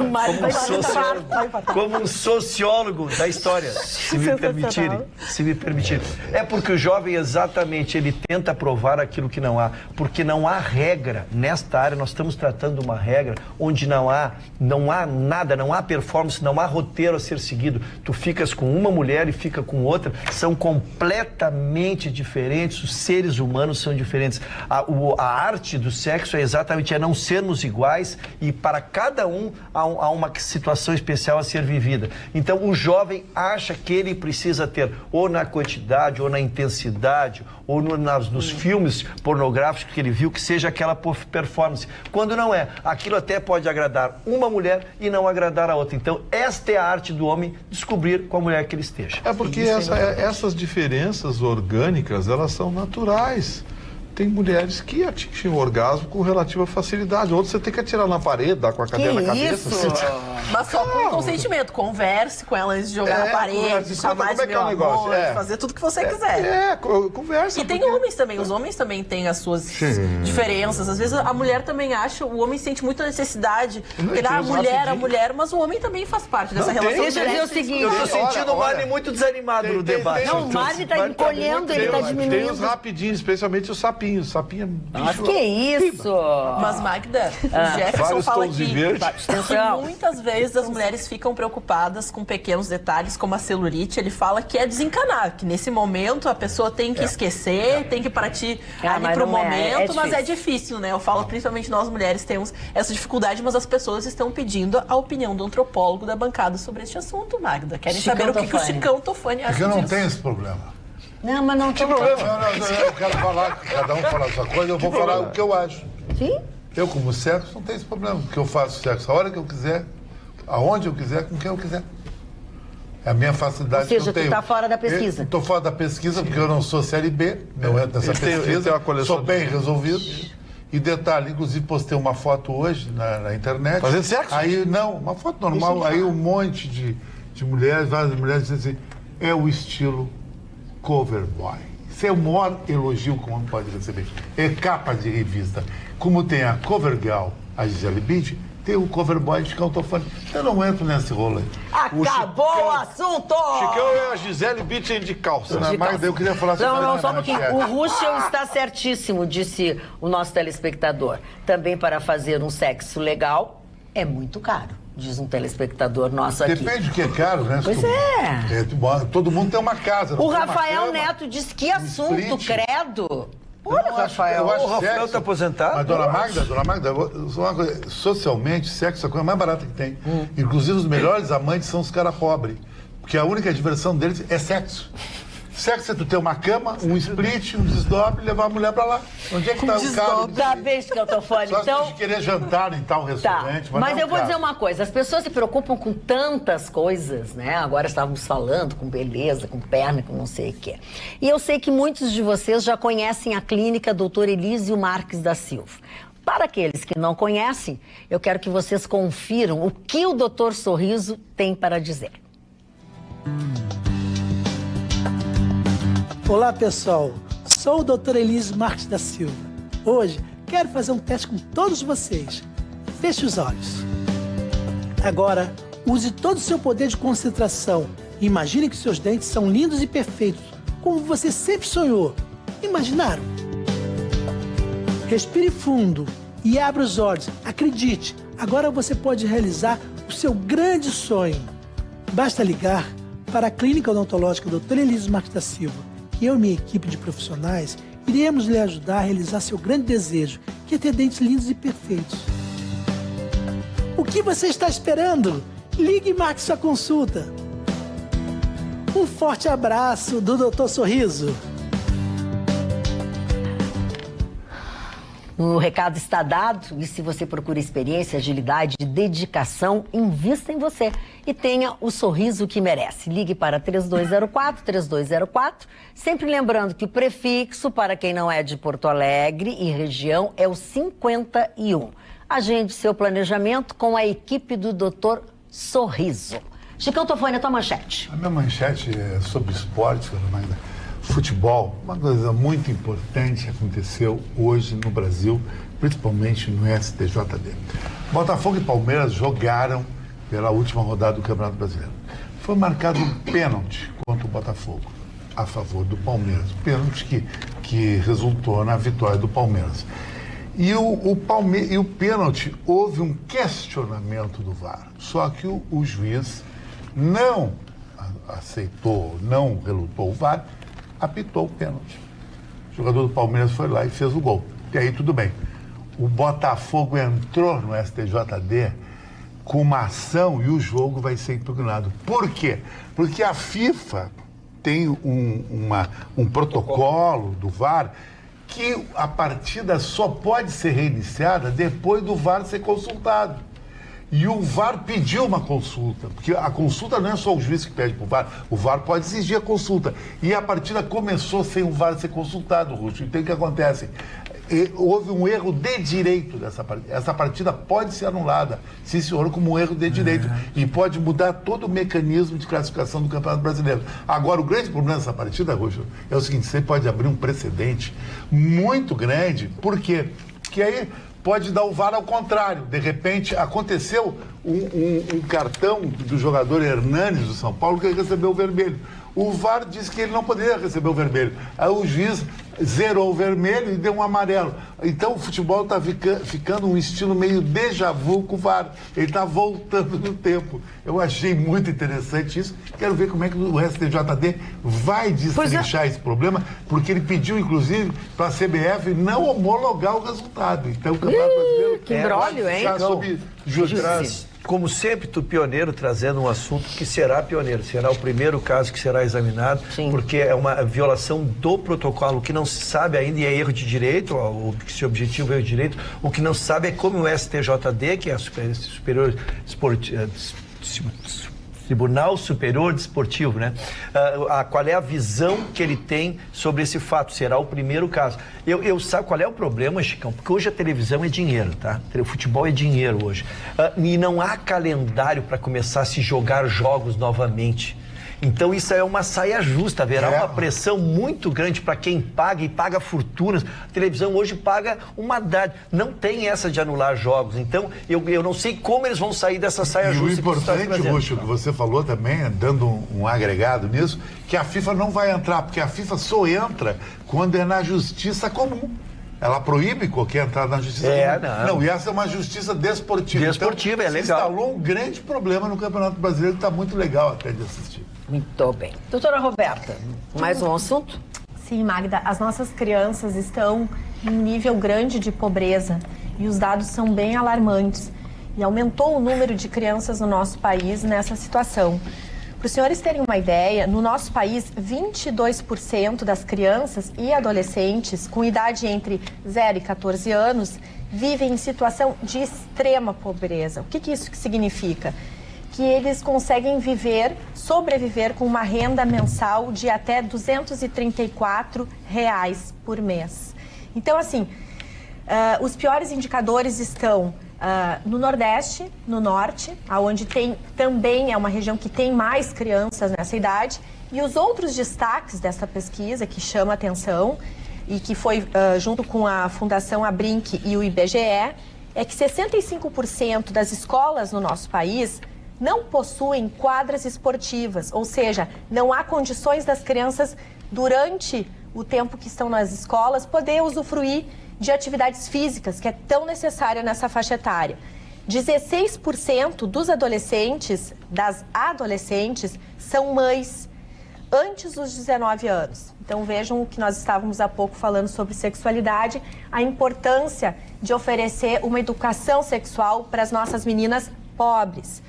como um sociólogo da história, se me permitirem. É porque o jovem, exatamente, ele tenta provar aquilo que não há, porque não há regra nesta área. Nós estamos tratando uma regra onde não há nada, não há performance, não há roteiro a ser seguido. Tu ficas com uma mulher e fica com outra, são completamente completamente diferentes, os seres humanos são diferentes. A arte do sexo é exatamente não sermos iguais e para cada um há uma situação especial a ser vivida. Então o jovem acha que ele precisa ter, ou na quantidade, ou na intensidade, ou nos filmes pornográficos que ele viu, que seja aquela performance. Quando não é, aquilo até pode agradar uma mulher e não agradar a outra. Então esta é a arte do homem, descobrir com a mulher que ele esteja. É porque essas diferenças orgânicas, elas são naturais. Tem mulheres que atingem o orgasmo com relativa facilidade. Outros você tem que atirar na parede, dar com a cadeira na cabeça. Mas só com consentimento. Converse com ela antes de jogar na parede, chamar de meu amor, fazer tudo que você quiser. Conversa. E tem homens também. Os homens também têm as suas diferenças. Às vezes a mulher também acha, o homem sente muita necessidade. Porque a mulher, mas o homem também faz parte dessa relação. Deixa eu dizer o seguinte. Eu tô sentindo o Marley muito desanimado no debate. Não, o Marley tá encolhendo, ele tá diminuindo. Tem os rapidinhos, especialmente os sapinhos. Sapinho é bicho. Mas que isso? Mas, Magda, o Jefferson fala que muitas vezes as mulheres ficam preocupadas com pequenos detalhes, como a celulite. Ele fala que é desencanar, que nesse momento a pessoa tem que esquecer, tem que partir ali pro momento, mas é difícil, né? Eu falo, principalmente nós mulheres temos essa dificuldade, mas as pessoas estão pedindo a opinião do antropólogo da bancada sobre este assunto, Magda. Querem saber o que o Chicão Tofani acha disso. Porque eu não tenho esse problema. Não, mas não tem problema. Não, eu quero falar, cada um fala a sua coisa, eu vou falar o que eu acho. Sim? Eu, como sexo, não tenho esse problema, porque eu faço sexo a hora que eu quiser, aonde eu quiser, com quem eu quiser. É a minha facilidade que eu tenho. Ou seja, tu tá fora da pesquisa. Estou fora da pesquisa porque eu não sou CLB, não entro nessa pesquisa, sou bem resolvido. E detalhe, inclusive postei uma foto hoje na internet. Fazendo sexo? Aí, não, uma foto normal, aí um monte de mulheres, várias mulheres dizem assim, é o estilo cover boy. Isso é o maior elogio que o homem pode receber. É capa de revista. Como tem a cover girl, a Gisele Bündchen, tem o cover boy de Chicão Tofani. Eu não entro nesse rolo aí. Acabou o assunto! Chicão é a Gisele Bündchen de calça. Mas eu queria falar sobre Não, só um pouquinho. O Ruschel está certíssimo, disse o nosso telespectador. Também para fazer um sexo legal é muito caro. Diz um telespectador nosso aqui. Depende do que é caro, né? Pois é. Todo mundo tem uma casa. O Rafael Neto disse que assunto, credo. Olha, Rafael. O Rafael está aposentado. Mas, dona Magda, uma coisa, socialmente, sexo é a coisa mais barata que tem. Inclusive, os melhores amantes são os caras pobres. Porque a única diversão deles é sexo. Sexo é tu ter uma cama, um split, um desdobre e levar a mulher pra lá. Onde é que tá o carro? Da vez que eu tô falando, então... Só querer jantar em tal restaurante, mas eu vou dizer uma coisa, as pessoas se preocupam com tantas coisas, né? Agora estávamos falando com beleza, com perna, com não sei o quê. E eu sei que muitos de vocês já conhecem a clínica Dr. Elísio Marques da Silva. Para aqueles que não conhecem, eu quero que vocês confiram o que o Dr. Sorriso tem para dizer. Olá pessoal, sou o Dr. Elísio Marques da Silva. Hoje quero fazer um teste com todos vocês. Feche os olhos. Agora, use todo o seu poder de concentração e imagine que seus dentes são lindos e perfeitos, como você sempre sonhou. Imaginaram? Respire fundo e abra os olhos. Acredite, agora você pode realizar o seu grande sonho. Basta ligar para a Clínica Odontológica Dr. Elísio Marques da Silva. Eu e minha equipe de profissionais iremos lhe ajudar a realizar seu grande desejo, que é ter dentes lindos e perfeitos. O que você está esperando? Ligue e marque sua consulta. Um forte abraço do Dr. Sorriso. O recado está dado e se você procura experiência, agilidade e dedicação, invista em você e tenha o sorriso que merece. Ligue para 3204-3204, sempre lembrando que o prefixo para quem não é de Porto Alegre e região é o 51. Agende seu planejamento com a equipe do Dr. Sorriso. Chicão Tofani, a tua manchete. A minha manchete é sobre esporte, futebol. Uma coisa muito importante aconteceu hoje no Brasil, principalmente no STJD. Botafogo e Palmeiras jogaram pela última rodada do Campeonato Brasileiro. Foi marcado um pênalti contra o Botafogo, a favor do Palmeiras. Pênalti que resultou na vitória do Palmeiras. E o pênalti, houve um questionamento do VAR. Só que o juiz não aceitou, não relutou o VAR, apitou o pênalti. O jogador do Palmeiras foi lá e fez o gol. E aí tudo bem. O Botafogo entrou no STJD com uma ação e o jogo vai ser impugnado. Por quê? Porque a FIFA tem um protocolo do VAR que a partida só pode ser reiniciada depois do VAR ser consultado. E o VAR pediu uma consulta, porque a consulta não é só o juiz que pede para o VAR pode exigir a consulta. E a partida começou sem o VAR ser consultado, Russo. Então o que acontece? Houve um erro de direito dessa partida. Essa partida pode ser anulada, sim senhor, como um erro de direito. E pode mudar todo o mecanismo de classificação do Campeonato Brasileiro. Agora, o grande problema dessa partida, Russo, é o seguinte: você pode abrir um precedente muito grande. Por quê? Porque aí pode dar o VAR ao contrário. De repente, aconteceu um cartão do jogador Hernanes do São Paulo que recebeu o vermelho. O VAR disse que ele não poderia receber o vermelho. Aí o juiz zerou o vermelho e deu um amarelo. Então o futebol está ficando um estilo meio déjà vu com o VAR. Ele está voltando no tempo. Eu achei muito interessante isso. Quero ver como é que o STJD vai destrinchar esse problema, porque ele pediu, inclusive, para a CBF não homologar o resultado. Então o Campeonato Brasileiro... Que imbróglio, hein? Sob justiça. Como sempre, tu pioneiro trazendo um assunto que será pioneiro, será o primeiro caso que será examinado, porque é uma violação do protocolo que não se sabe ainda e é erro de direito, se o objetivo é erro de direito, o que não se sabe é como o STJD, que é a Tribunal Superior Desportivo, né? Qual é a visão que ele tem sobre esse fato? Será o primeiro caso. Eu sabe qual é o problema, Chicão? Porque hoje a televisão é dinheiro, tá? O futebol é dinheiro hoje. E não há calendário para começar a se jogar jogos novamente. Então isso é uma saia justa, haverá uma pressão muito grande para quem paga e paga fortunas. A televisão hoje paga uma dádiva, não tem essa de anular jogos. Então eu não sei como eles vão sair dessa saia justa. E o importante, Russo, que você falou também, dando um agregado nisso, que a FIFA não vai entrar, porque a FIFA só entra quando é na justiça comum. Ela proíbe qualquer entrada na justiça comum. Não, e essa é uma justiça desportiva. Desportiva, então, é legal. Instalou um grande problema no Campeonato Brasileiro que está muito legal até de assistir. Muito bem. Doutora Roberta, mais um assunto? Sim, Magda, as nossas crianças estão em um nível grande de pobreza e os dados são bem alarmantes. E aumentou o número de crianças no nosso país nessa situação. Para os senhores terem uma ideia, no nosso país, 22% das crianças e adolescentes com idade entre 0 e 14 anos vivem em situação de extrema pobreza. O que isso significa? Que eles conseguem sobreviver com uma renda mensal de até R$ 234 por mês. Então, assim, os piores indicadores estão no Nordeste, no Norte, onde também é uma região que tem mais crianças nessa idade. E os outros destaques dessa pesquisa que chama atenção e que foi junto com a Fundação Abrinq e o IBGE, é que 65% das escolas no nosso país não possuem quadras esportivas, ou seja, não há condições das crianças, durante o tempo que estão nas escolas, poder usufruir de atividades físicas, que é tão necessária nessa faixa etária. 16% das adolescentes são mães antes dos 19 anos. Então vejam o que nós estávamos há pouco falando sobre sexualidade, a importância de oferecer uma educação sexual para as nossas meninas pobres.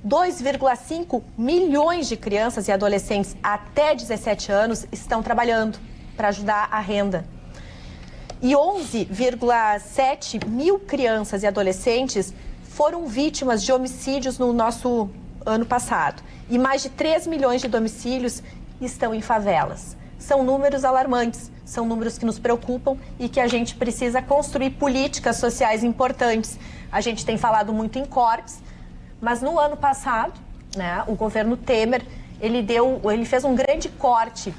2,5 milhões de crianças e adolescentes até 17 anos estão trabalhando para ajudar a renda. E 11,7 mil crianças e adolescentes foram vítimas de homicídios no nosso ano passado. E mais de 3 milhões de domicílios estão em favelas. São números alarmantes, são números que nos preocupam e que a gente precisa construir políticas sociais importantes. A gente tem falado muito em cortes, mas no ano passado, né, o governo Temer, ele fez um grande corte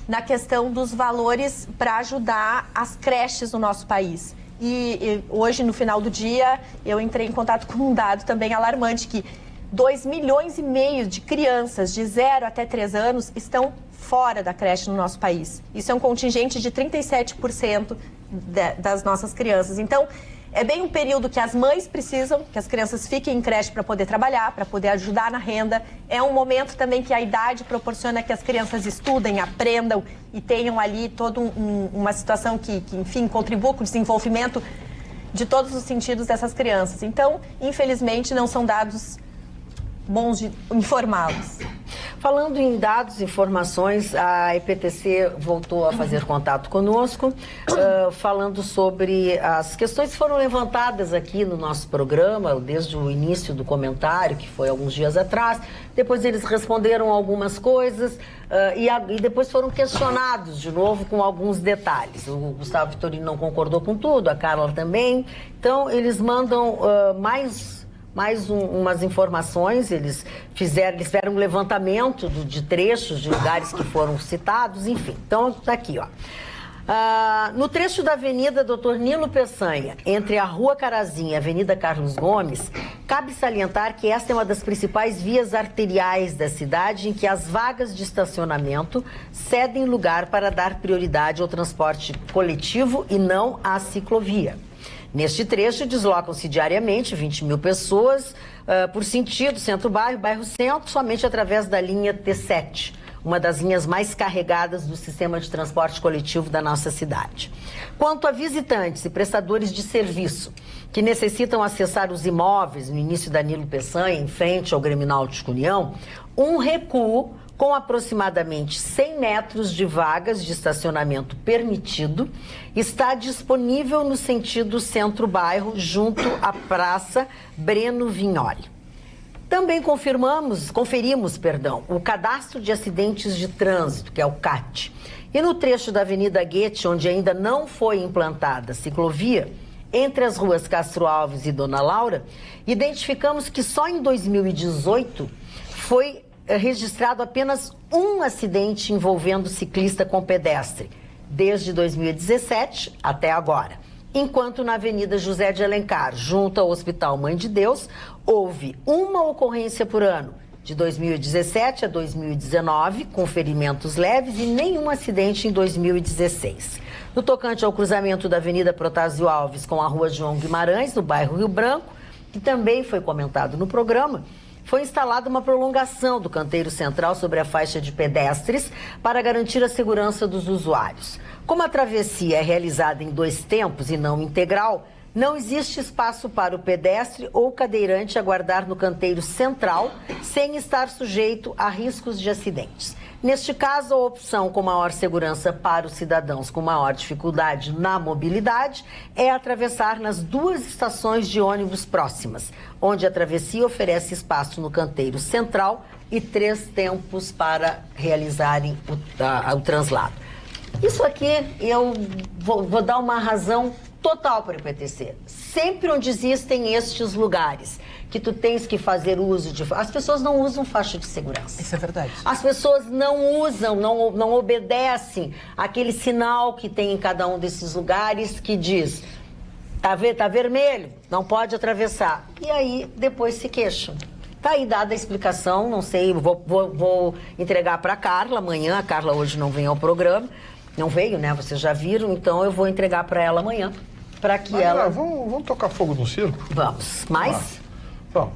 na questão dos valores para ajudar as creches no nosso país. E hoje, no final do dia, eu entrei em contato com um dado também alarmante, que 2,5 milhões de crianças de 0 até 3 anos estão fora da creche no nosso país. Isso é um contingente de 37% das nossas crianças. Então, É bem um período que as mães precisam, que as crianças fiquem em creche para poder trabalhar, para poder ajudar na renda. É um momento também que a idade proporciona que as crianças estudem, aprendam e tenham ali toda uma situação que, enfim, contribua com o desenvolvimento de todos os sentidos dessas crianças. Então, infelizmente, não são dados bons de informá-los. Falando em dados e informações, a EPTC voltou a fazer contato conosco, falando sobre as questões que foram levantadas aqui no nosso programa, desde o início do comentário, que foi alguns dias atrás. Depois eles responderam algumas coisas e depois foram questionados de novo com alguns detalhes. O Gustavo Vitorino não concordou com tudo, a Carla também. Então, eles mandam umas informações, eles fizeram um levantamento de trechos de lugares que foram citados, enfim. Então, tá aqui, ó. No trecho da Avenida Dr. Nilo Peçanha, entre a Rua Carazinho e a Avenida Carlos Gomes, cabe salientar que esta é uma das principais vias arteriais da cidade em que as vagas de estacionamento cedem lugar para dar prioridade ao transporte coletivo e não à ciclovia. Neste trecho, deslocam-se diariamente 20 mil pessoas por sentido centro-bairro, bairro-centro, somente através da linha T7, uma das linhas mais carregadas do sistema de transporte coletivo da nossa cidade. Quanto a visitantes e prestadores de serviço que necessitam acessar os imóveis no início da Nilo Peçanha, em frente ao Grêmio Náutico União, um recuo com aproximadamente 100 metros de vagas de estacionamento permitido, está disponível no sentido centro-bairro, junto à Praça Breno Vignoli. Também conferimos, o cadastro de acidentes de trânsito, que é o CAT. E no trecho da Avenida Goethe, onde ainda não foi implantada a ciclovia, entre as ruas Castro Alves e Dona Laura, identificamos que só em 2018 foi registrado apenas um acidente envolvendo ciclista com pedestre, desde 2017 até agora. Enquanto na Avenida José de Alencar, junto ao Hospital Mãe de Deus, houve uma ocorrência por ano, de 2017 a 2019, com ferimentos leves e nenhum acidente em 2016. No tocante ao cruzamento da Avenida Protásio Alves com a Rua João Guimarães, no bairro Rio Branco, que também foi comentado no programa, foi instalada uma prolongação do canteiro central sobre a faixa de pedestres para garantir a segurança dos usuários. Como a travessia é realizada em 2 tempos e não integral, não existe espaço para o pedestre ou cadeirante aguardar no canteiro central sem estar sujeito a riscos de acidentes. Neste caso, a opção com maior segurança para os cidadãos com maior dificuldade na mobilidade é atravessar nas 2 estações de ônibus próximas, onde a travessia oferece espaço no canteiro central e 3 tempos para realizarem o translado. Isso aqui eu vou dar uma razão total para o IPTC. Sempre onde existem estes lugares que tu tens que fazer uso de... As pessoas não usam faixa de segurança. Isso é verdade. As pessoas não usam, não obedecem aquele sinal que tem em cada um desses lugares que diz: tá vermelho, não pode atravessar. E aí depois se queixam. Tá aí dada a explicação, não sei, vou entregar para a Carla amanhã. A Carla hoje não vem ao programa. Não veio, né? Vocês já viram, então eu vou entregar para ela amanhã, para que ela... Vamos tocar fogo no circo? Vamos. Mais? Vamos.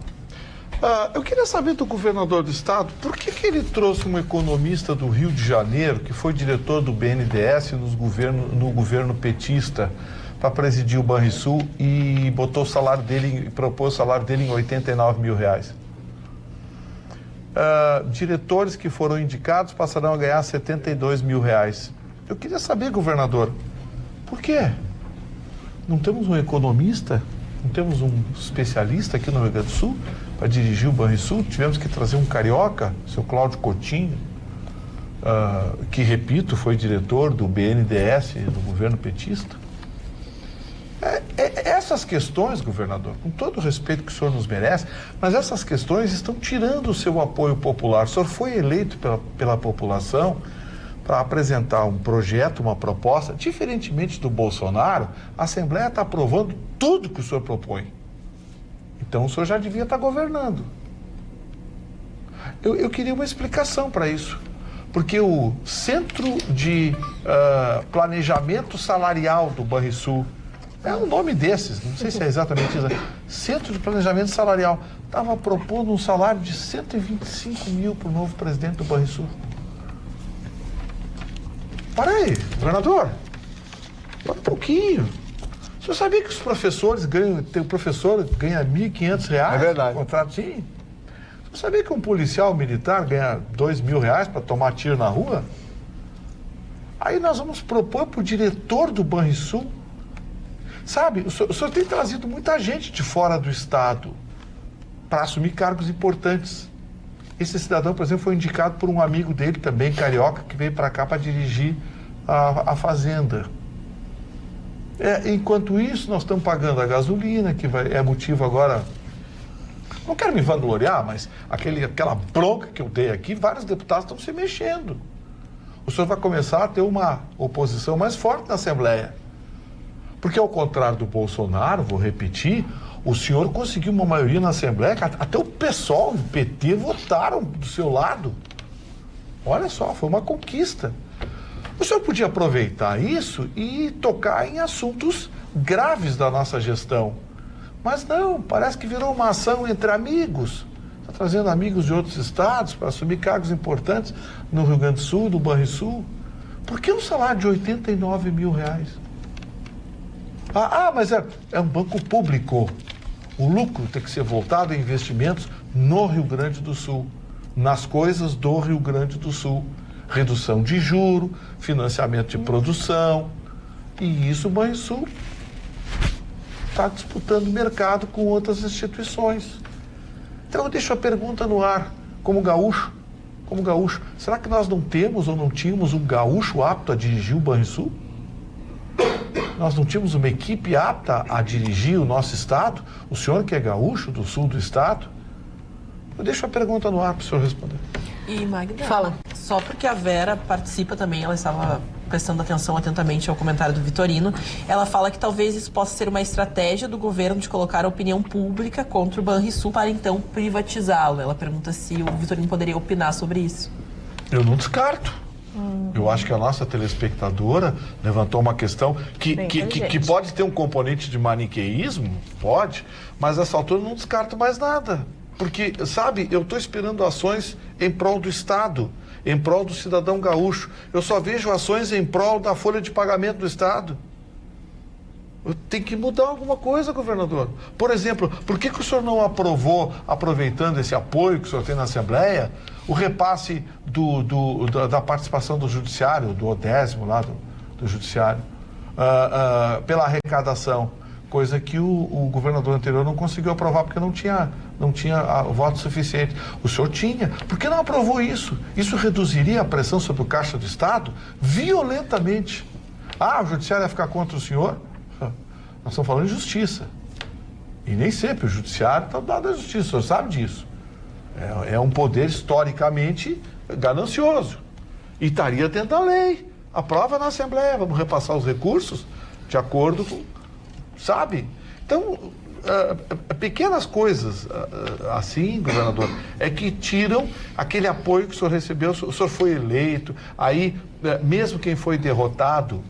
Eu queria saber do governador do estado, por que ele trouxe um economista do Rio de Janeiro, que foi diretor do BNDES no governo petista, para presidir o Banrisul e botou o salário dele, propôs o salário dele em R$89 mil. Diretores que foram indicados passarão a ganhar R$72 mil. Eu queria saber, governador, por quê? Não temos um economista? Não temos um especialista aqui no Rio Grande do Sul para dirigir o Banrisul? Tivemos que trazer um carioca, o seu Cláudio Coutinho, que, repito, foi diretor do BNDES, do governo petista. Essas questões, governador, com todo o respeito que o senhor nos merece, mas essas questões estão tirando o seu apoio popular. O senhor foi eleito pela população para apresentar um projeto, uma proposta. Diferentemente do Bolsonaro, a Assembleia está aprovando tudo que o senhor propõe. Então o senhor já devia estar governando. Eu queria uma explicação para isso. Porque o Centro de Planejamento Salarial do Banrisul É um nome desses, não sei se é exatamente isso. Centro de Planejamento Salarial. Estava propondo um salário de 125 mil para o novo presidente do Banrisul. Para aí, governador. Para um pouquinho. O senhor sabia que os professores ganham, tem um professor que ganha R$ 1.500? É verdade. Contrato, sim. O senhor sabia que um policial militar ganha R$ 2.000 para tomar tiro na rua? Aí nós vamos propor para o diretor do Banrisul. Sabe, o senhor tem trazido muita gente de fora do estado para assumir cargos importantes. Esse cidadão, por exemplo, foi indicado por um amigo dele também, carioca, que veio para cá para dirigir a fazenda. Enquanto isso, nós estamos pagando a gasolina, que é motivo agora... Não quero me vangloriar, mas aquela bronca que eu dei aqui, vários deputados estão se mexendo. O senhor vai começar a ter uma oposição mais forte na Assembleia. Porque, ao contrário do Bolsonaro, vou repetir, o senhor conseguiu uma maioria na Assembleia, que até o PSOL e o PT votaram do seu lado. Olha só, foi uma conquista. O senhor podia aproveitar isso e tocar em assuntos graves da nossa gestão. Mas não, parece que virou uma ação entre amigos. Está trazendo amigos de outros estados para assumir cargos importantes no Rio Grande do Sul, no Banrisul. Por que um salário de R$ 89 mil? Mas é um banco público. O lucro tem que ser voltado a investimentos no Rio Grande do Sul, nas coisas do Rio Grande do Sul. Redução de juro, financiamento de produção. E isso o Banrisul está disputando o mercado com outras instituições. Então eu deixo a pergunta no ar, como gaúcho, será que nós não temos ou não tínhamos um gaúcho apto a dirigir o Banrisul? Nós não tínhamos uma equipe apta a dirigir o nosso estado? O senhor que é gaúcho do sul do estado? Eu deixo a pergunta no ar para o senhor responder. E Magda, fala. Só porque a Vera participa também, ela estava prestando atenção atentamente ao comentário do Vitorino, ela fala que talvez isso possa ser uma estratégia do governo de colocar a opinião pública contra o Banrisul para então privatizá-lo. Ela pergunta se o Vitorino poderia opinar sobre isso. Eu não descarto. Eu acho que a nossa telespectadora levantou uma questão que pode ter um componente de maniqueísmo, pode, mas a essa altura eu não descarto mais nada. Porque, sabe, eu estou esperando ações em prol do Estado, em prol do cidadão gaúcho. Eu só vejo ações em prol da folha de pagamento do Estado. Tem que mudar alguma coisa, governador. Por exemplo, por que o senhor não aprovou, aproveitando esse apoio que o senhor tem na Assembleia, o repasse da participação do Judiciário, do 10º lá do Judiciário, pela arrecadação? Coisa que o governador anterior não conseguiu aprovar porque não tinha voto suficiente. O senhor tinha. Por que não aprovou isso? Isso reduziria a pressão sobre o Caixa do Estado violentamente. O Judiciário ia ficar contra o senhor? Nós estamos falando de justiça. E nem sempre o Judiciário está do lado da justiça, o senhor sabe disso. É um poder historicamente ganancioso. E estaria dentro da lei. Aprova na Assembleia, vamos repassar os recursos de acordo com... Sabe? Então, pequenas coisas assim, governador, é que tiram aquele apoio que o senhor recebeu. O senhor foi eleito, aí mesmo quem foi derrotado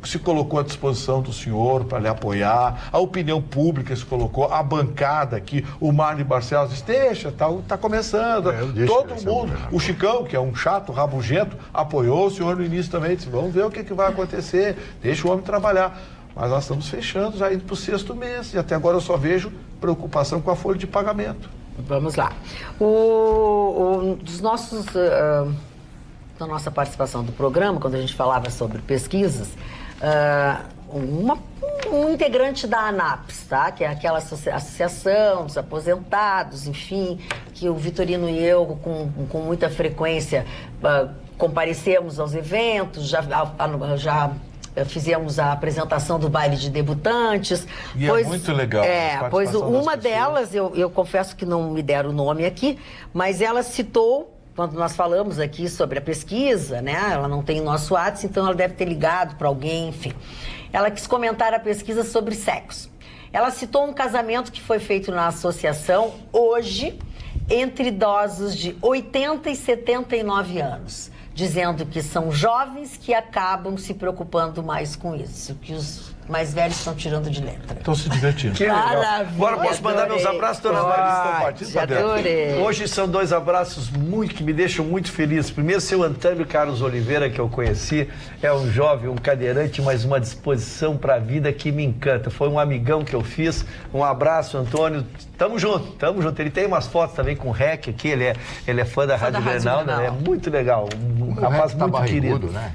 se colocou à disposição do senhor para lhe apoiar, a opinião pública se colocou, a bancada aqui, o Marli Barcelos disse, deixa, tá começando, todo mundo, o Chicão, que é um chato, rabugento, apoiou o senhor no início também, disse, vamos ver o que vai acontecer, deixa o homem trabalhar. Mas nós estamos fechando, já indo para o 6º mês, e até agora eu só vejo preocupação com a folha de pagamento. Vamos lá. Da nossa participação do programa, quando a gente falava sobre pesquisas, um integrante da ANAPS, tá? Que é aquela associação dos aposentados, enfim, que o Vitorino e eu, com muita frequência, comparecemos aos eventos, já fizemos a apresentação do baile de debutantes. E é muito legal. Pois uma delas, eu confesso que não me deram o nome aqui, mas ela citou, quando nós falamos aqui sobre a pesquisa, né? Ela não tem o nosso WhatsApp, então ela deve ter ligado para alguém, enfim. Ela quis comentar a pesquisa sobre sexo. Ela citou um casamento que foi feito na associação hoje, entre idosos de 80 e 79 anos. Dizendo que são jovens que acabam se preocupando mais com isso, que os mais velhos estão tirando de letra. Estão se divertindo. Que legal. Maravilha, Agora posso mandar adorei. meus abraços, dona Pode, Maria? adorei. Hoje são 2 abraços que me deixam muito feliz. Primeiro, seu Antônio Carlos Oliveira, que eu conheci, é um jovem, um cadeirante, mas uma disposição para a vida que me encanta. Foi um amigão que eu fiz. Um abraço, Antônio. Tamo junto, tamo junto. Ele tem umas fotos também com o REC aqui, ele é fã da Rádio Grenal, né? É muito legal, um rapaz muito querido. Né?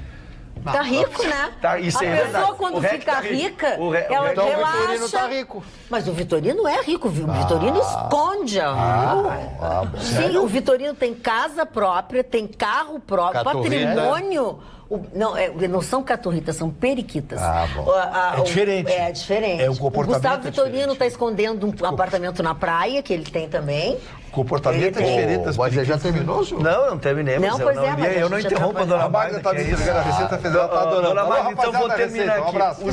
Tá rico, né? Tá, isso a é pessoa, verdade. quando O REC fica tá rico. rica, Então ela o relaxa. Vitorino tá rico. Mas o Vitorino é rico, viu? O Vitorino esconde. Sim, o Vitorino tem casa própria, tem carro próprio, Caturrita. patrimônio. Não são caturritas, são periquitas. Bom. É diferente. É diferente. É, o comportamento Gustavo é Vitorino diferente. está escondendo um apartamento na praia, que ele tem também. O comportamento Ele é tem- diferente das Mas você já periquitas. terminou, senhor? Não terminei, mas Não, eu pois não é, mas iria, a eu não gente já interrompo a trabalhou. dona A Magda Magda. tá que é desligando a isso. Receita Federal, tá adorando. Dona Alô, Magda, então vou rapaziada da terminar Receita, um aqui. abraço.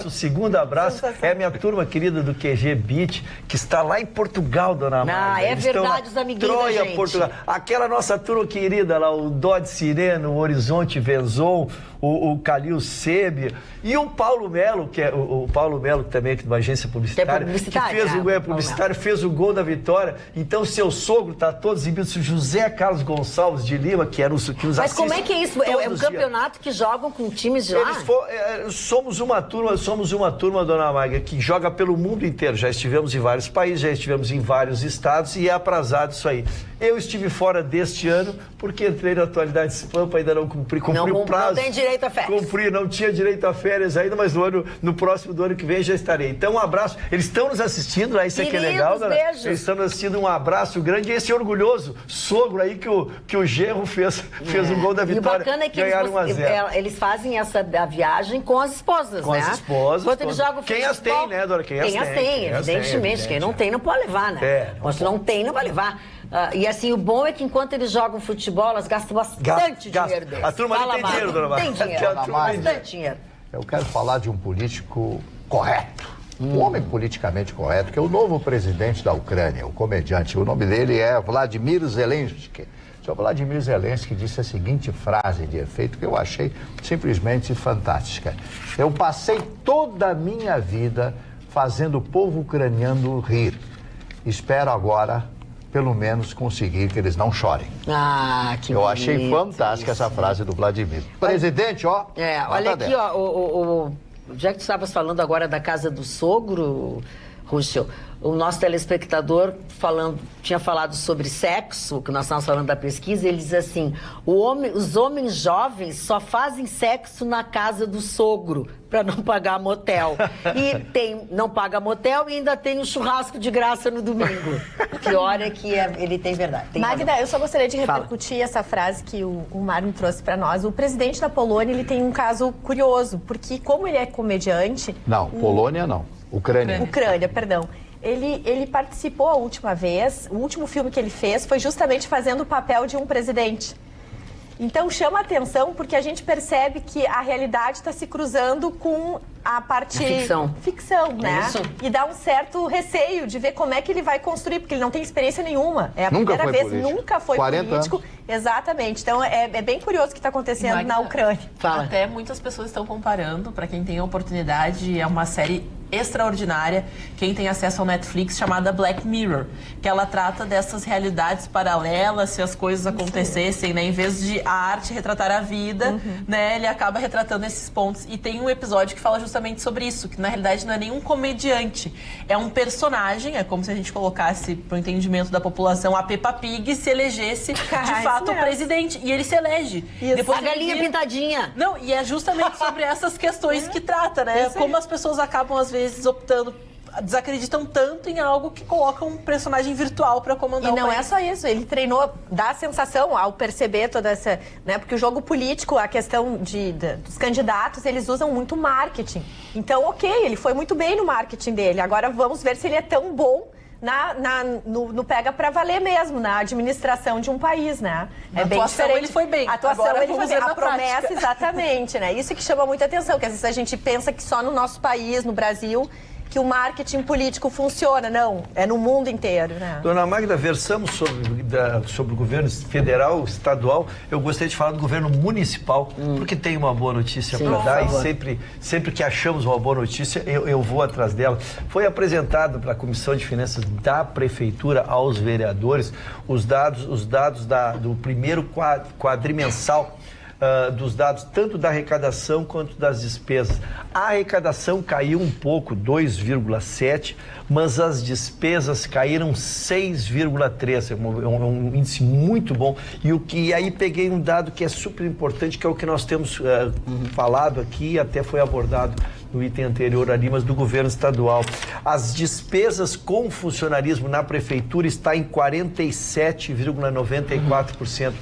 O segundo abraço é a minha turma querida do QG Beat, que está lá em Portugal, dona Magda. é Eles estão verdade, lá, os amiguinhos da Troia, gente. Portugal. Aquela nossa turma querida lá, o Dodge Sireno, o Horizonte Venzon, o Calil Sebe e o Paulo Melo, que é o Paulo Melo, que também é aqui de uma agência publicitária, que publicitário, fez né? o publicitário, fez o gol da vitória. Então, seu sogro está todo exibido, o José Carlos Gonçalves de Lima, que nos Mas assiste como é que é isso? É todos um os dias. campeonato que jogam com times de lá? Somos uma turma, dona Maga, que joga pelo mundo inteiro. Já estivemos em vários países, já estivemos em vários estados e é aprazado isso aí. Eu estive fora deste ano porque entrei na atualidade Pampa, ainda não cumpri o prazo. Não tem direito a férias. Não tinha direito a férias ainda, mas no próximo do ano que vem já estarei. Então, um abraço. Eles estão nos assistindo, isso aqui é legal, dona? Beijos. Eles estão nos assistindo, um abraço grande. E esse orgulhoso sogro aí que o genro fez um gol da E o vitória. bacana é que ganharam 1-0. eles fazem a viagem com as esposas, Com né? as esposas. Quando eles jogam Quem as futebol, tem, né, dona? Quem as tem, evidentemente. Quem não tem, não pode levar, né? Mas se não tem, não vai levar. E assim, o bom é que enquanto eles jogam futebol, elas gastam bastante dinheiro deles. A turma ali tem dinheiro, dona Maria. Tem dinheiro, bastante dinheiro. Eu quero falar de um político correto. Um homem politicamente correto, que é o novo presidente da Ucrânia, o comediante. O nome dele é Vladimir Zelensky. O senhor Vladimir Zelensky disse a seguinte frase de efeito que eu achei simplesmente fantástica. Eu passei toda a minha vida fazendo o povo ucraniano rir. Espero agora, pelo menos, conseguir que eles não chorem. Que Eu achei bonito fantástica isso. essa frase do Vladimir. Presidente, ó. Olha aqui, ó, já que tu estavas falando agora da casa do sogro, Rússio, o nosso telespectador tinha falado sobre sexo, que nós estávamos falando da pesquisa, ele diz assim, os homens jovens só fazem sexo na casa do sogro, para não pagar motel. E não paga motel e ainda tem um churrasco de graça no domingo. Pior é que ele tem verdade. Magda, eu só gostaria de repercutir essa frase que o Mário me trouxe para nós. O presidente da Polônia, ele tem um caso curioso, porque como ele é comediante... Não, Polônia não. Ucrânia, perdão. Ele participou a última vez, o último filme que ele fez foi justamente fazendo o papel de um presidente. Então chama a atenção porque a gente percebe que a realidade está se cruzando com a parte... Ficção, né? Isso. E dá um certo receio de ver como é que ele vai construir, porque ele não tem experiência nenhuma. É a Nunca primeira foi vez, político. nunca foi 40 político. anos. Exatamente. Então é bem curioso o que está acontecendo Magda, na Ucrânia. Fala. Até muitas pessoas estão comparando, para quem tem a oportunidade, é uma série extraordinária, quem tem acesso ao Netflix, chamada Black Mirror, que ela trata dessas realidades paralelas, se as coisas acontecessem, né? Em vez de a arte retratar a vida, né? Ele acaba retratando esses pontos. E tem um episódio que fala justamente sobre isso, que na realidade não é nenhum comediante, é um personagem, é como se a gente colocasse, para o entendimento da população, a Peppa Pig se elegesse de fato o presidente. E ele se elege. Depois a galinha pintadinha. Não, e é justamente sobre essas questões que trata, né? Como as pessoas acabam, às vezes, optando, desacreditam tanto em algo que coloca um personagem virtual para comandar o país. E não é só isso, ele treinou, dá a sensação ao perceber toda essa, né, porque o jogo político, a questão dos candidatos, eles usam muito marketing. Então, ok, ele foi muito bem no marketing dele, agora vamos ver se ele é tão bom no pega pra valer mesmo, na administração de um país, né? É bem diferente. Ele foi bem. A atuação agora ele foi bem. A promessa, prática. exatamente, né? Isso que chama muita atenção, que às vezes a gente pensa que só no nosso país, no Brasil, que o marketing político funciona. Não, é no mundo inteiro, né? Dona Magda, versamos sobre o governo federal, estadual. Eu gostaria de falar do governo municipal, porque tem uma boa notícia para dar e sempre que achamos uma boa notícia, eu vou atrás dela. Foi apresentado para a Comissão de Finanças da Prefeitura aos vereadores os dados do primeiro quadrimensal, dos dados tanto da arrecadação quanto das despesas. A arrecadação caiu um pouco, 2,7%, mas as despesas caíram 6,3%. É um índice muito bom. E aí peguei um dado que é super importante, que é o que nós temos falado aqui, até foi abordado no item anterior ali, mas do governo estadual. As despesas com funcionarismo na prefeitura está em 47,94%.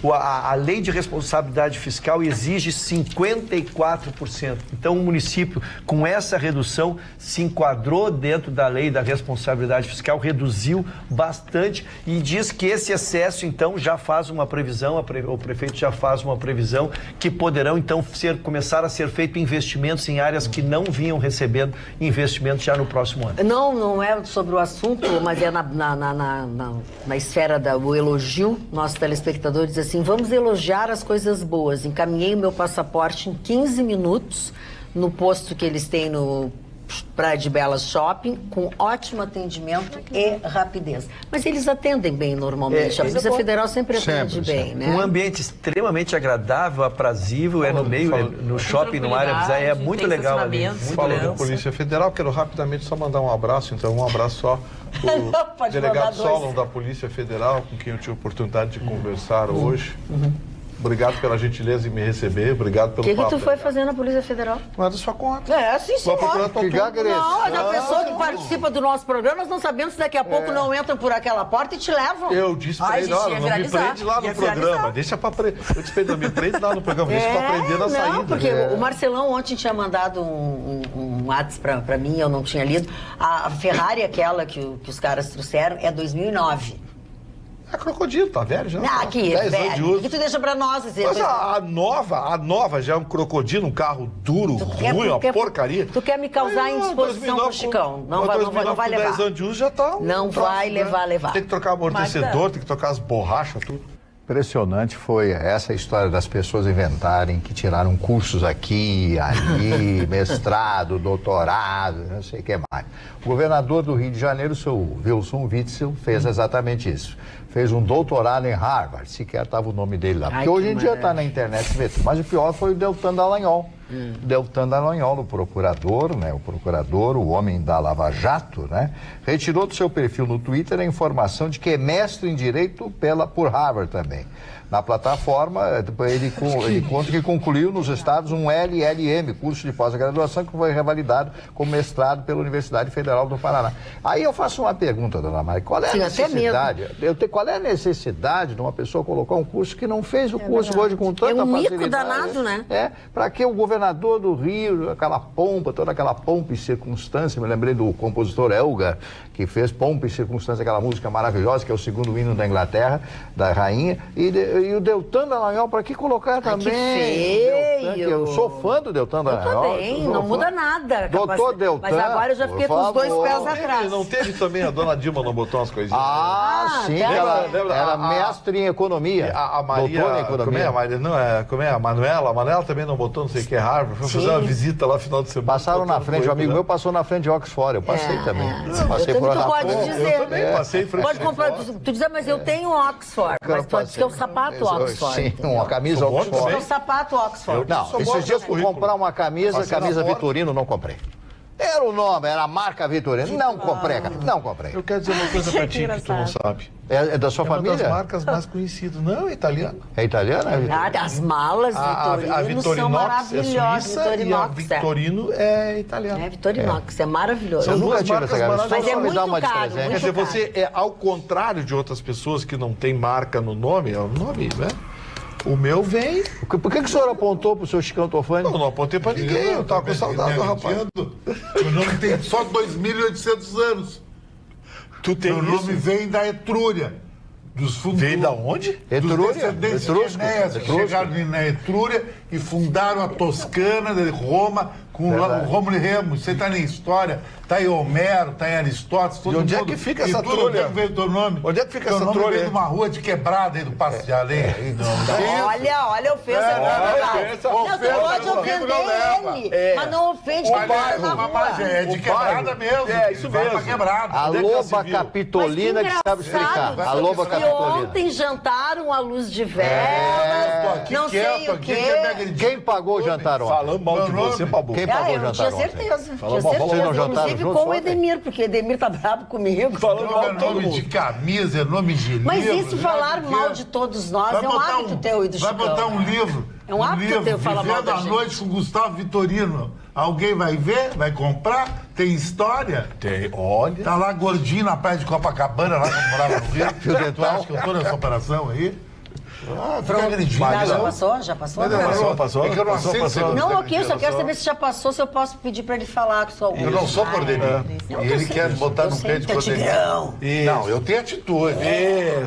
A lei de responsabilidade fiscal exige 54%. Então, o município, com essa redução, se enquadrou dentro da lei da responsabilidade fiscal, reduziu bastante e diz que esse excesso, então, já faz uma previsão, o prefeito já faz uma previsão que poderão, então, começar a ser feitos investimentos em áreas que não vinham recebendo investimentos já no próximo ano. Não é sobre o assunto, mas é na esfera do elogio. Nosso telespectador diz assim: vamos elogiar as coisas boas. Encaminhei o meu passaporte em 15 minutos no posto que eles têm no Praia de Belas Shopping, com ótimo atendimento e rapidez. Mas eles atendem bem normalmente. A Polícia Federal sempre atende bem, né? Um ambiente extremamente agradável, aprazível, no meio, no shopping, numa área, é muito legal ali. Falando da Polícia Federal, quero rapidamente só mandar um abraço, então um abraço só o delegado Solon da Polícia Federal, com quem eu tive a oportunidade de conversar hoje. Obrigado pela gentileza em me receber, obrigado pelo papo. O que tu foi fazer na Polícia Federal? Não é da sua conta. Sim, senhor. Não, a pessoa que participa do nosso programa, nós não sabemos se daqui a pouco não entram por aquela porta e te levam. Eu disse pra ele, olha, não me prende lá no programa, deixa pra prender. Eu disse pra ele, não me prende lá no programa, deixa pra prender na saída. Não, porque o Marcelão ontem tinha mandado um WhatsApp pra mim, eu não tinha lido. A Ferrari, aquela que os caras trouxeram, é 2009. É crocodilo, tá velho já. Não, aqui, é velho. O que tu deixa pra nós? Assim, mas a nova já é um crocodilo, um carro duro, ruim, uma porcaria. Tu quer me causar indisposição pro Chicão. Não vai levar. 10 anos de uso já tá. Não vai levar. Tem que trocar amortecedor, tem que trocar as borrachas, tudo. Impressionante foi essa história das pessoas inventarem que tiraram cursos aqui, ali, mestrado, doutorado, não sei o que mais. O governador do Rio de Janeiro, o seu Wilson Witzel, fez exatamente isso. Fez um doutorado em Harvard, sequer estava o nome dele lá. Porque hoje em dia está na internet, mas o pior foi o Deltan Dallagnol. Deltan Dallagnol, o procurador, né? O homem da Lava Jato, né? Retirou do seu perfil no Twitter a informação de que é mestre em Direito por Harvard também. Na plataforma, ele conta que concluiu nos Estados um LLM, curso de pós-graduação, que foi revalidado como mestrado pela Universidade Federal do Paraná. Aí eu faço uma pergunta, dona Mari, qual é a necessidade? Qual é a necessidade de uma pessoa colocar um curso que não fez o curso hoje com tanta facilidade? É um mico danado, né? Para que o governador do Rio, toda aquela pompa e circunstância, me lembrei do compositor Elgar, que fez Pompa e Circunstância, aquela música maravilhosa, que é o segundo hino da Inglaterra, da rainha, e o Deltan Dallagnol, para que colocar também? Que feio! Eu sou fã do Deltan Dallagnol. Eu também, não muda nada. Doutor Deltan. Mas agora eu já fiquei com os 2 pés atrás. Não teve também a dona Dilma, não botou umas coisinhas? Sim, ela era mestre em economia. A Maria, doutora em economia. Como é a Manuela? A Manuela também não botou, não sei o que, Harvard. Foi fazer uma visita lá no final de semana. Passaram na frente, um amigo meu passou na frente de Oxford, eu passei também. Passei por lá. Pode dizer. Eu também passei em frente. Pode comprar, tu dizer, mas eu tenho Oxford. Mas pode dizer que é um sapato Oxford. Sim, uma camisa Oxford. É um sapato Oxford. Não, esses dias fui comprar uma camisa Vitorino, não comprei. Era o nome, era a marca Vitorino. Não comprei, cara. Não comprei. Eu quero dizer uma coisa pra ti que tu não sabe. É da sua família? É uma das marcas mais conhecidas. Não, é italiana. É italiana? As malas Vitorino são maravilhosas. E a Vitorino é italiana. É, Vitorinox, é maravilhoso. São duas marcas maravilhosas. Mas é muito caro. Quer dizer, você ao contrário de outras pessoas que não tem marca no nome, é o nome, né? O meu vem... Por que o senhor apontou pro seu Chicão Tofani? Não apontei pra ninguém, eu tava com saudade do rapaz. O nome tem só 2.800 anos. Tu tem o nome vem da Etrúria. dos fundos. Veio da onde? Dos Etrúria. descendentes de Etrusco. Enéas, que chegaram na Etrúria e fundaram a Toscana de Roma com o Rômulo e Remo. Você está na história, está em Homero, está em Aristóteles, todo E onde mundo. é que fica essa E tudo, trulha? Onde é que veio o teu nome? Onde é que fica teu essa nome trulha? veio de uma rua de quebrada aí do Passo de Areia. Aí, Olha a ofensa. Não, você pode ofender ele, mas não ofende o bairro na rua. É de quebrada mesmo. É, isso Vai mesmo. pra quebrada. A Onde é que já loba se viu? capitolina que sabe explicar. A loba E capitolina. ontem jantaram à luz de velas, não sei o quê. Quem pagou o jantar ontem? Falando mal de você, Babu. Quem pagou o Eu jantar tinha ontem? certeza. Falou Tinha mal, certeza, vocês não jantaram inclusive juntos com o ontem? Edemir, porque o Edemir tá bravo comigo. Falando mal É de todo nome de mundo. camisa, é nome de livro. Mas isso né? falar Porque mal de todos nós vai é um botar hábito teu e do Vai Chicão. botar um livro. É um hábito livro, teu falar mal Vivendo da à gente. Noite com Gustavo Vitorino. Alguém vai ver? Vai comprar? Tem história? Tem, olha. Tá lá gordinho na praia de Copacabana, lá quando morava no Rio. Fio dental. Tu acha que eu tô nessa operação aí? Fica agredindo. Já passou? Já passou? Passou. É que eu não Passou, aceito passou. ser Não, ok, eu só quero saber se já passou, se eu posso pedir pra ele falar com sua Eu não sou cordelinho. E ele quer botar no peito de cordelinho. Não, eu tenho atitude.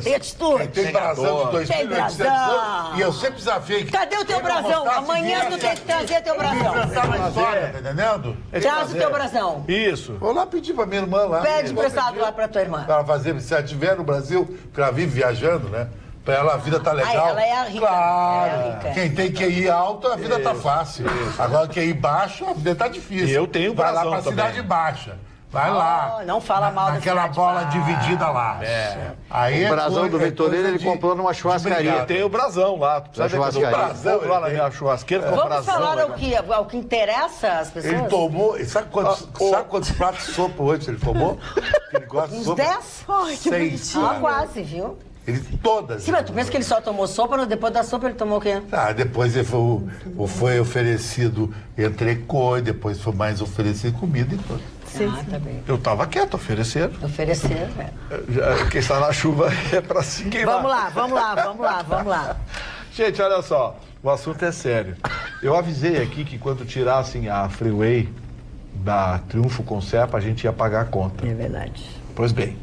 Tem atitude. Tem brasão de 2.800 Tem brasão. anos. E eu sempre desafiei. que Cadê o teu quem não brasão? mostrasse Amanhã tu tem que trazer teu brasão. Inventar na história, tá entendendo? Traz o teu brasão. Isso. Vou lá pedir pra minha irmã lá. Pede emprestado lá pra tua irmã. Pra ela fazer, se ela estiver no Brasil, porque ela vive viajando, né? Pra ela a vida tá legal. ela é a rica. Claro. É a rica. Quem tem QI alto, a vida tá fácil. Agora QI baixo, a vida tá difícil. E eu tenho Vai lá brasão pra também. cidade baixa. Vai lá. Não fala mal da Naquela cidade bola baixa. dividida lá. Aí O brasão do Vitorino ele comprou numa churrascaria. Tem o brasão lá. Tu precisa ver que eu dou churrascaria. brasão lá na minha churrasqueira com Vamos brasão. falar né, ao que interessa às pessoas? Ele tomou. Sabe quantos pratos de sopa hoje ele tomou? Ele gosta de Uns sopa? 10? Ai, que bonitinho. quase, viu? Ele todas. Sim, mas tu pensa que ele só tomou sopa, depois da sopa ele tomou o quê? Ah, depois ele foi oferecido entrecô, e depois foi mais oferecido comida e tudo. Tá bem. Eu tava quieto, ofereceram. Oferecer, Quem está na chuva é pra se queimar. Vamos lá. Gente, olha só, o assunto é sério. Eu avisei aqui que quando tirassem a Freeway da Triunfo Concepa, a gente ia pagar a conta. É verdade. Pois bem,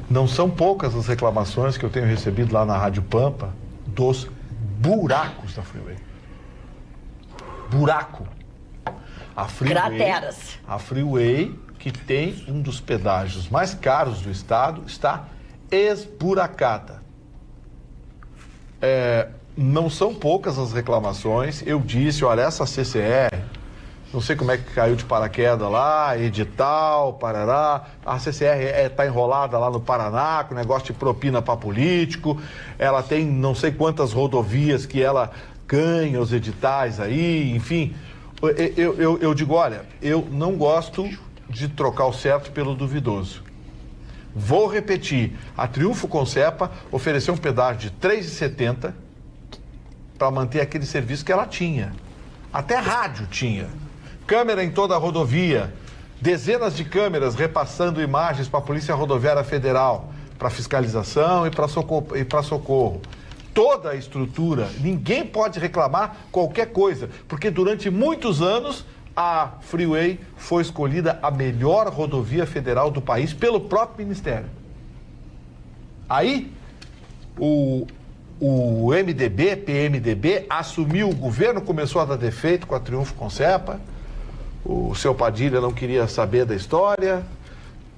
não são poucas as reclamações que eu tenho recebido lá na Rádio Pampa dos buracos da Freeway. Buraco. A Freeway, Crateras. a Freeway, que tem um dos pedágios mais caros do estado, está esburacada. Não são poucas as reclamações. Eu disse, olha, essa CCR, não sei como é que caiu de paraquedas lá, edital, parará. A CCR está enrolada lá no Paraná, com negócio de propina para político. Ela tem não sei quantas rodovias que ela ganha os editais aí, enfim. Eu digo, olha, eu não gosto de trocar o certo pelo duvidoso. Vou repetir, a Triunfo Concepa ofereceu um pedágio de R$ 3,70 para manter aquele serviço que ela tinha. Até rádio tinha. Câmera em toda a rodovia, dezenas de câmeras repassando imagens para a Polícia Rodoviária Federal, para fiscalização e para socorro. Toda a estrutura, ninguém pode reclamar qualquer coisa, porque durante muitos anos a Freeway foi escolhida a melhor rodovia federal do país pelo próprio Ministério. Aí, o MDB, PMDB, assumiu o governo, começou a dar defeito com a Triunfo Concepa, o seu Padilha não queria saber da história,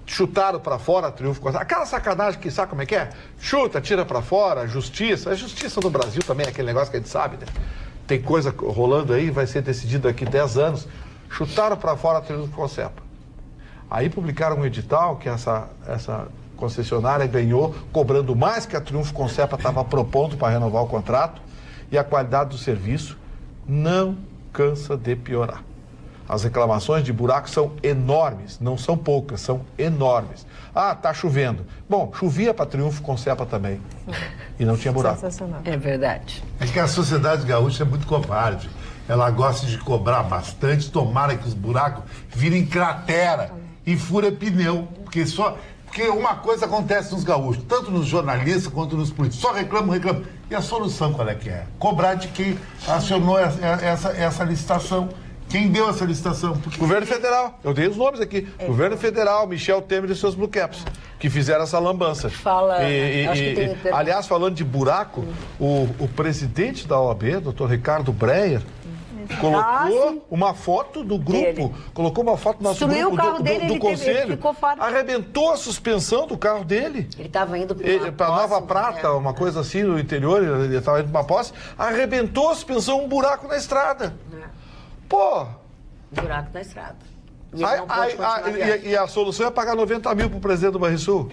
chutaram para fora a Triunfo Concepa. Aquela sacanagem que sabe como é que é? Chuta, tira para fora, justiça. A justiça no Brasil também é aquele negócio que a gente sabe, né? Tem coisa rolando aí, vai ser decidido daqui 10 anos. Chutaram para fora a Triunfo Concepa. Aí publicaram um edital que essa concessionária ganhou, cobrando mais que a Triunfo Concepa estava propondo para renovar o contrato, e a qualidade do serviço não cansa de piorar. As reclamações de buracos são enormes, não são poucas, são enormes. Ah, tá chovendo. Bom, chovia para Triunfo Concepa também. E não tinha buraco. Sensacional. É verdade. É que a sociedade gaúcha é muito covarde. Ela gosta de cobrar bastante, tomara que os buracos virem cratera e fura pneu. Porque uma coisa acontece nos gaúchos, tanto nos jornalistas quanto nos políticos. Só reclamam. E a solução qual é que é? Cobrar de quem acionou essa licitação. Quem deu essa licitação? Governo Federal. Eu dei os nomes aqui. Governo Federal, Michel Temer e seus Blue Caps, que fizeram essa lambança. Aliás, falando de buraco, o presidente da OAB, Dr. Ricardo Breyer, colocou uma foto do grupo, colocou uma foto do nosso grupo do conselho, arrebentou a suspensão do carro dele. Ele estava indo para Nova Prata, uma coisa assim no interior, ele estava indo para uma posse, arrebentou a suspensão, um buraco na estrada. Pô! Buraco na estrada. E a solução é pagar 90 mil pro presidente do Banrisul?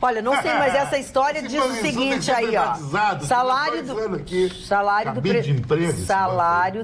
Olha, não sei, mas essa história diz o seguinte aí, ó. Salário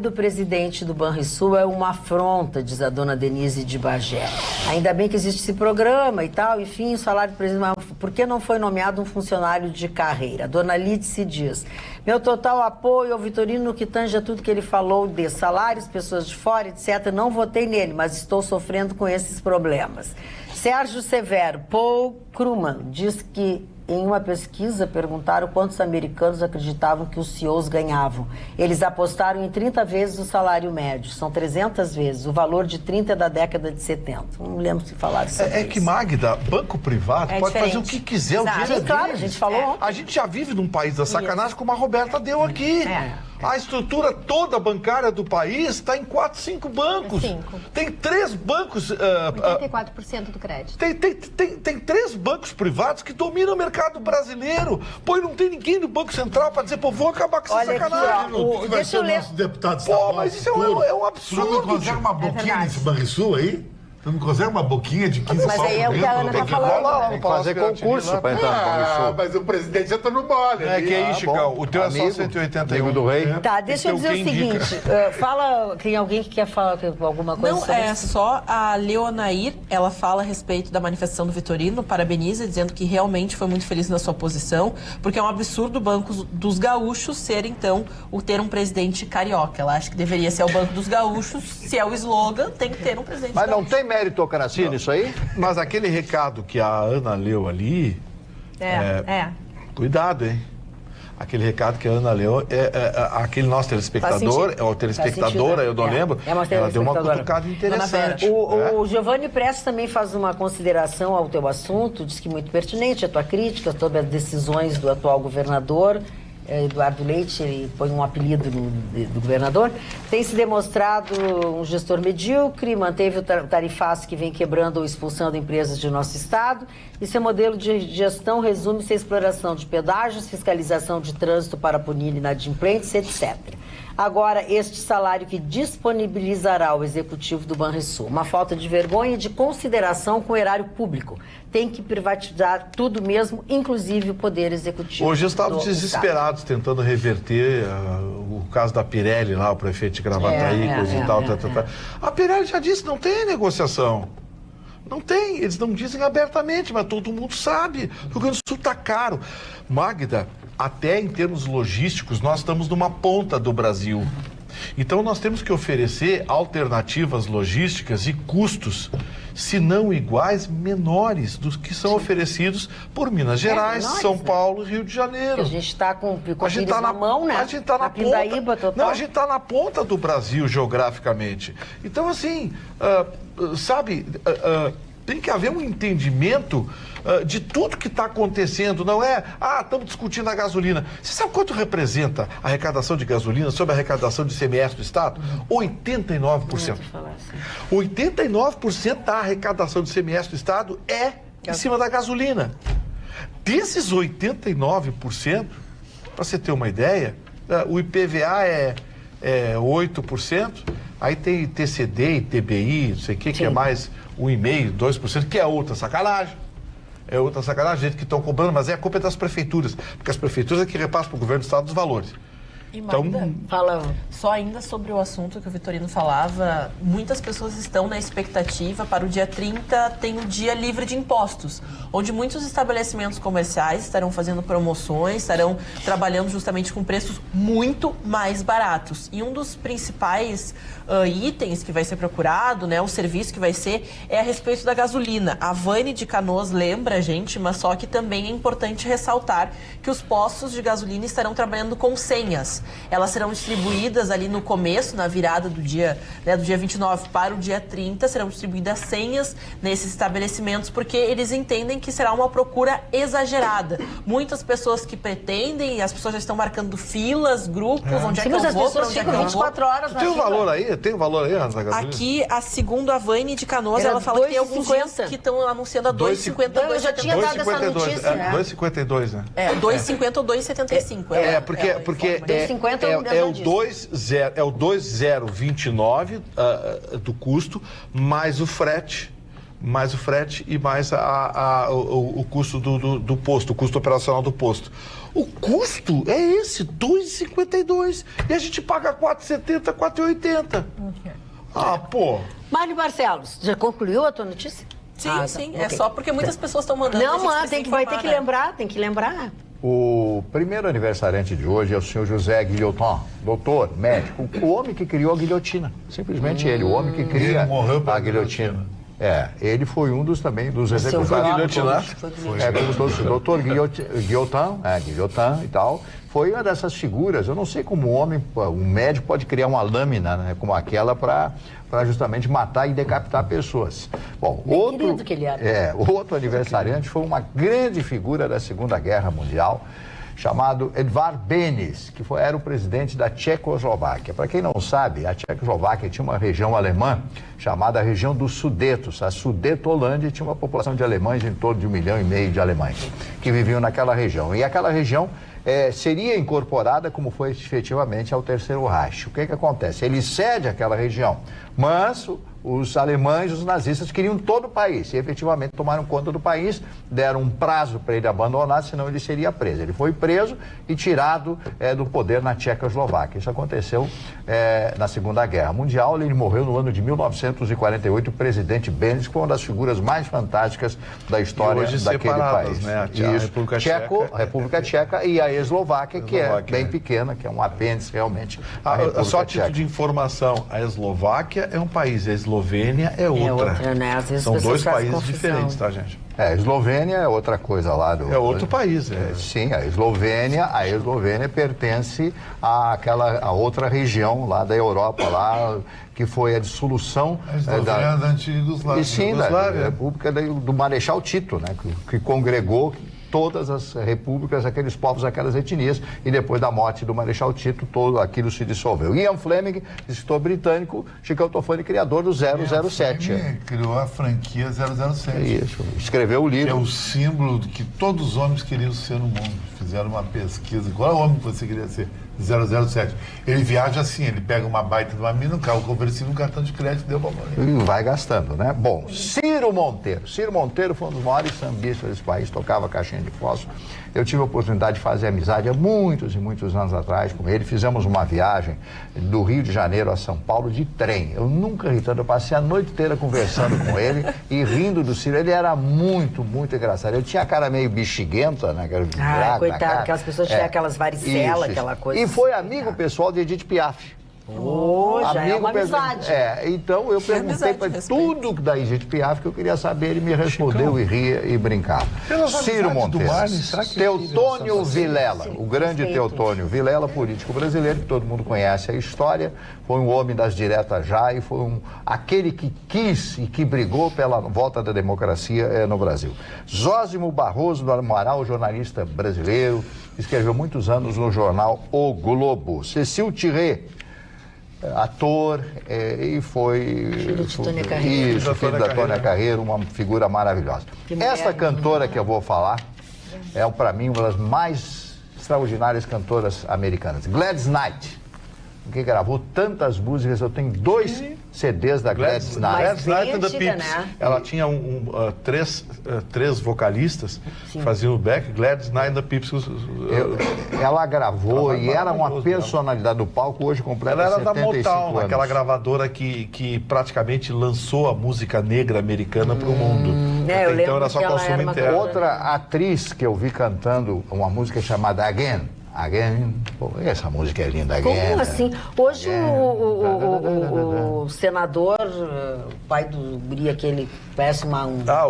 do presidente do Banrisul é uma afronta, diz a dona Denise de Bagé. Ainda bem que existe esse programa e tal, enfim, o salário do presidente... Por que não foi nomeado um funcionário de carreira? A dona Lídice diz: meu total apoio ao Vitorino no que tange a tudo que ele falou de salários, pessoas de fora, etc. Não votei nele, mas estou sofrendo com esses problemas. Sérgio Severo, Paul Krugman, diz que em uma pesquisa perguntaram quantos americanos acreditavam que os CEOs ganhavam. Eles apostaram em 30 vezes o salário médio, são 300 vezes. O valor de 30 é da década de 70. Não lembro se falaram sobre isso. É que, Magda, banco privado pode fazer o que quiser. O dinheiro claro, a gente falou ontem. A gente já vive num país da sacanagem, como a Roberta deu aqui. A estrutura toda bancária do país está em 4, 5 bancos. 5. Tem 3 bancos... 84% do crédito. Tem 3 bancos privados que dominam o mercado brasileiro. Pô, e não tem ninguém do Banco Central para dizer, pô, vou acabar com essa sacanagem. Deixa eu ler. Nosso deputado estadual. Pô, mas isso é um absurdo. Você não consegue uma boquinha nesse Banrisul aí? Você não consegue uma boquinha de 15 Mas aí é o que a Ana está falando. Tem que fazer concurso para entrar no Banrisul. Mas o presidente já está no mole. Que é isso, Chicão. O teu é só 181. Amigo do rei. Tá, deixa eu dizer o seguinte. Tem alguém que quer falar alguma coisa sobre isso? Não, só a Leonair, ela fala a respeito da manifestação do Vitorino, parabeniza, dizendo que realmente foi muito feliz na sua posição, porque é um absurdo o Banco dos Gaúchos ser, então, ter um presidente carioca. Ela acha que deveria ser o Banco dos Gaúchos, se é o slogan, tem que ter um presidente Mas gaúcho. não tem meritocracia nisso aí? Mas aquele recado que a Ana leu ali... Cuidado, hein? Aquele recado que a Ana leu, aquele nosso telespectador, ou telespectadora, eu não lembro, ela deu uma cutucada interessante. O Giovanni Prestes também faz uma consideração ao teu assunto, diz que muito pertinente a tua crítica sobre as decisões do atual governador, Eduardo Leite, ele põe um apelido do governador, tem se demonstrado um gestor medíocre, manteve o tarifaço que vem quebrando ou expulsando empresas de nosso estado, e seu modelo de gestão resume-se a exploração de pedágios, fiscalização de trânsito para punir inadimplentes, etc. Agora, este salário que disponibilizará o executivo do Banrisul, uma falta de vergonha e de consideração com o erário público. Tem que privatizar tudo mesmo, inclusive o poder executivo. Hoje estavam desesperados tentando reverter o caso da Pirelli lá, o prefeito de Gravataí, coisa e tal. A Pirelli já disse, não tem negociação. Não tem, eles não dizem abertamente, mas todo mundo sabe. O Rio Grande do Sul está caro. Magda, até em termos logísticos, nós estamos numa ponta do Brasil. Então nós temos que oferecer alternativas logísticas e custos, se não iguais, menores dos que são oferecidos por Minas Gerais, São Paulo e Rio de Janeiro. A gente está com o pires na mão, né? A gente está na ponta. Total. Não, a gente está na ponta do Brasil geograficamente. Então, assim, tem que haver um entendimento de tudo que está acontecendo. Não é, estamos discutindo a gasolina. Você sabe quanto representa a arrecadação de gasolina sobre a arrecadação de ICMS do Estado? 89%. 89% da arrecadação de ICMS do Estado é em cima da gasolina. Desses 89%, para você ter uma ideia, o IPVA é 8%, aí tem TCD e TBI, não sei o que é mais 1,5%, 2%, que é outra sacanagem. É outra sacanagem, gente que estão cobrando, mas a culpa é das prefeituras, porque as prefeituras é que repassam para o governo do Estado os valores. E Magda, só ainda sobre o assunto que o Vitorino falava, muitas pessoas estão na expectativa para o dia 30, tem o dia livre de impostos, onde muitos estabelecimentos comerciais estarão fazendo promoções, estarão trabalhando justamente com preços muito mais baratos. E um dos principais itens que vai ser procurado, né, o serviço que vai ser, é a respeito da gasolina. A Vane de Canoas lembra a gente, mas só que também é importante ressaltar que os postos de gasolina estarão trabalhando com senhas. alimentos. Elas serão distribuídas ali no começo, na virada do dia, né, do dia 29 para o dia 30, serão distribuídas senhas nesses estabelecimentos, porque eles entendem que será uma procura exagerada. Muitas pessoas que pretendem, as pessoas já estão marcando filas, grupos, onde é que eu vou, as pessoas ficam 24 horas na Tem um fila. valor aí? Tem um valor aí, Ana? Aqui, segundo a Vânia de Canoas, Era ela fala que tem alguns 2,50. dias que estão anunciando a 2,50, Eu já tinha dado essa 2,52, notícia, né? 2,52, né? 2,50 ou 2,75. Porque 2,50 é o 2,029 do custo, mais o frete. Mais o frete e mais o custo do posto, o custo operacional do posto. O custo é esse, 2,52. E a gente paga 4,70, 4,80. Ah, pô. Mário Barcelos, já concluiu a tua notícia? Sim, sim. Okay. É só porque muitas pessoas estão mandando. Não, a gente mano, precisa vai ter que informar, né? lembrar, tem que lembrar. O primeiro aniversariante de hoje é o senhor José Guillotin, doutor, médico, o homem que criou a guilhotina. Simplesmente ele, o homem que cria Ele morreu pela a guilhotina. Ele foi um dos executados. Como todos, doutor Guillotin e tal, foi uma dessas figuras. Eu não sei como um médico pode criar uma lâmina, né, como aquela para justamente matar e decapitar pessoas. Bom, querido que ele outro aniversariante foi uma grande figura da Segunda Guerra Mundial, chamado Edvard Benes, que era o presidente da Tchecoslováquia. Para quem não sabe, a Tchecoslováquia tinha uma região alemã chamada região dos Sudetos. A Sudetolândia tinha uma população de alemães em torno de 1,5 milhão de alemães que viviam naquela região. E aquela região seria incorporada, como foi efetivamente, ao Terceiro Reich. O que acontece? Ele cede aquela região, mas os alemães, os nazistas, queriam todo o país e efetivamente tomaram conta do país, deram um prazo para ele abandonar, senão ele seria preso. Ele foi preso e tirado do poder na Tchecoslováquia. Isso aconteceu na Segunda Guerra Mundial. Ele morreu no ano de 1948, o presidente Benes, que foi uma das figuras mais fantásticas da história daquele país. Né? A República Tcheca. A República Tcheca e a Eslováquia, que é bem pequena, que é um apêndice realmente. Só a título de informação, a Eslováquia é um país, a Eslovênia é outra. Né? Às vezes são dois países diferentes, tá, gente? A Eslovênia é outra coisa lá do... É outro país. Sim, a Eslovênia pertence a outra região lá da Europa, lá, que foi a dissolução da antiga Iugoslávia. Sim, da República do Marechal Tito, né, que congregou todas as repúblicas, aqueles povos, aquelas etnias, e depois da morte do Marechal Tito, todo aquilo se dissolveu. Ian Fleming, escritor britânico, Chicão Tofani, criador do 007. Fleming criou a franquia 007. Isso, escreveu o livro. Que é o símbolo que todos os homens queriam ser no mundo. Fizeram uma pesquisa. Qual é o homem que você queria ser? 007. Ele viaja assim, ele pega uma baita de uma mina, um carro conversível, um cartão de crédito, deu pra morrer. E vai gastando, né? Bom, Ciro Monteiro. Ciro Monteiro foi um dos maiores sambistas desse país, tocava caixinha de fósforo. Eu tive a oportunidade de fazer amizade há muitos e muitos anos atrás com ele. Fizemos uma viagem do Rio de Janeiro a São Paulo de trem. Eu nunca ri tanto, eu passei a noite inteira conversando com ele e rindo do Ciro. Ele era muito, muito engraçado. Ele tinha a cara meio bexiguenta, né? Coitado, aquelas pessoas tinham aquelas varicelas, aquela coisa. E foi amigo pessoal de Edith Piaf. Já é uma amizade. Então eu perguntei para tudo da Edith Piaf que eu queria saber, ele me respondeu e ria e brincava. Ciro Monteiro, Teotônio Vilela, o grande Teotônio Vilela, político brasileiro, que todo mundo conhece a história, foi um homem das diretas já e foi aquele que quis e que brigou pela volta da democracia no Brasil. Zósimo Barroso do Amaral, jornalista brasileiro, escreveu muitos anos no jornal O Globo. Cecil Thierry, ator, e foi... Filho de Tônia Carreiro. Isso, filho da Tônia Carreiro, uma figura maravilhosa. Essa cantora que eu vou falar é, para mim, uma das mais extraordinárias cantoras americanas. Gladys Knight, que gravou tantas músicas. Eu tenho 2 CDs da Gladys Knight. Gladys Knight and the Pips. Né? Ela tinha três vocalistas que faziam o back. Gladys Knight and the Pips. Ela gravou e era uma personalidade do palco. Hoje completa 75 anos. Ela era da Motown, aquela gravadora que praticamente lançou a música negra americana para o mundo. Então era só consumo interno. Outra atriz que eu vi cantando uma música chamada Again, Again. Pô, essa música é linda, Again. Como assim? Hoje Again. o senador, o pai do guri, aquele péssimo...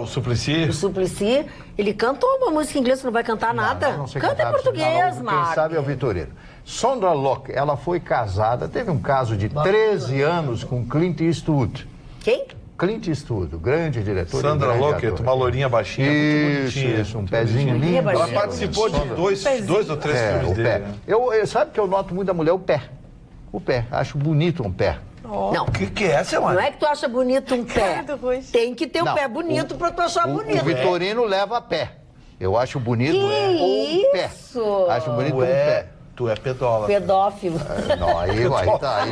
O Suplicy? O Suplicy, ele cantou uma música em inglês, você não vai cantar nada? Não sei Canta em cantar, português, Quem Marcos. sabe é o Vitorino. Sondra Locke, ela foi casada, teve um caso de 13 anos com Clint Eastwood. Quem? Clint Eastwood, o grande diretor. Sandra e grande Locke, ator. uma lourinha baixinha, muito bonitinha. Isso, um pezinho lindo. Ela Ela baixinha. participou de dois ou três filmes o dele. pé. Né? Sabe que eu noto muito da mulher? O pé. O pé. Acho bonito um pé. Não, O que é, seu não Mário? é que tu acha bonito um pé. Credo, Ruth. Tem que ter um Não, pé bonito pra tu achar bonito. O Vitorino leva pé. Eu acho bonito Que o pé. isso? Acho bonito o pé. Tu é pedólogo. Pedófilo. Não, aí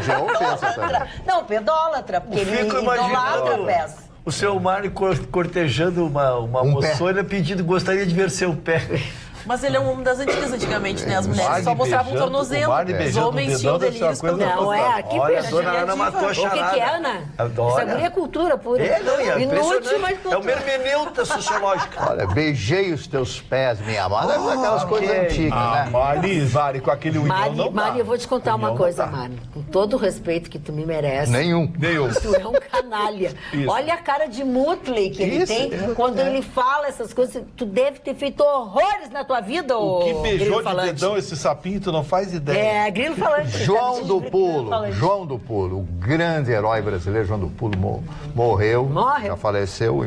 já é ofensa também. Não, pedólatra, porque ele Fico idolatra imaginando pés. o seu Mário cortejando uma moçona pedindo, gostaria de ver seu pé. Mas ele é um homem das antigas. Antigamente, né? As mulheres Mário só mostravam o beijando- tornozelo. o Mário Os beijando homens o tinham dedão deve ser uma delírios pelo coisa Não é? Que Olha, a peixe. dona Ana matou a O charada. que é, Ana? Adora. Essa guria é cultura pura. É, não, é Inútil, impressionante. mas É cultura. uma hermeneuta sociológica. Olha, beijei os teus pés, minha amada. Aquelas coisas antigas, né? Mari, com aquele unhão não dá. Mari, eu vou te contar uma Unhão coisa, não dá. Mari. Com todo o respeito que tu me merece. Nenhum. Tu é um canalha. Isso. Olha a cara de mutley que ele Isso, tem quando ele fala essas coisas. Tu deve ter feito horrores na tua vida, O que beijou grilo de falante. dedão esse sapinho, tu não faz ideia. É, grilo falante. João do Pulo, Falante. João do Pulo, o grande herói brasileiro, João do Pulo, morreu, já faleceu em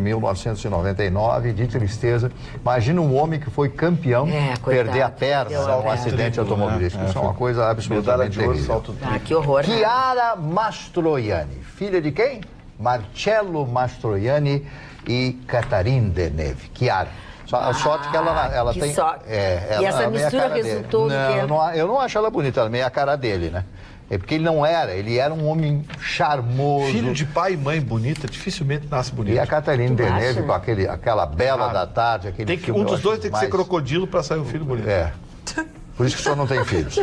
1999, de tristeza. Imagina um homem que foi campeão, Coitado, perder a perna perdeu a num perna. acidente automobilístico. Isso é uma coisa absolutamente de ouro, terrível. salto Ah, que horror. né? Chiara Mastroianni, filha de quem? Marcello Mastroianni e Catarina Deneuve. Chiara. A sorte que ela que tem. sorte. Ela E essa é meio a mistura cara dele. resultou no quê? Eu não acho ela bonita, ela é meio a cara dele, né? É porque ele era um homem charmoso. Filho de pai e mãe bonita, dificilmente nasce bonito. E a Catarina Tu Deneuve acha? com aquela Bela Ah, da Tarde, aquele Tem que, filme. um eu dos acho dois tem que ser mais- crocodilo pra sair um filho bonito. É. Por isso que o senhor não tem filhos.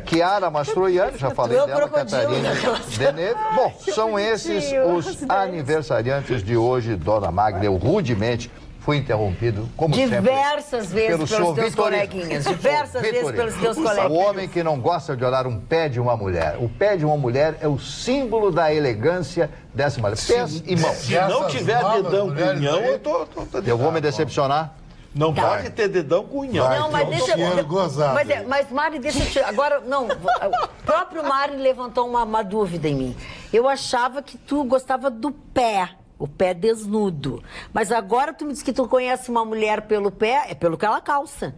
Chiara Mastroianni, já falei é o dela, crocodilo, Catarina Deneuve. Bom, são esses os aniversariantes de hoje, Dona Magda. Eu rudemente fui interrompido, como Diversas sempre, vezes pelos senhor teus Vitorino. coleguinhas. Diversas vezes Vitorino. pelos teus O coleguinhas. homem que não gosta de olhar um pé de uma mulher. O pé de uma mulher é o símbolo da elegância dessa mulher. Pés e mãos. Se não Essas tiver novas dedão com mulheres unhão, aí- eu tô Eu vou me decepcionar. Não pode ter dedão com unhão. Vai. Não, mas Então, deixa dinheiro gozado. Mas Mari, deixa eu te. Agora, não. O próprio Mari levantou uma dúvida em mim. Eu achava que tu gostava do pé. O pé desnudo. Mas agora tu me diz que tu conhece uma mulher pelo pé, é pelo que ela calça.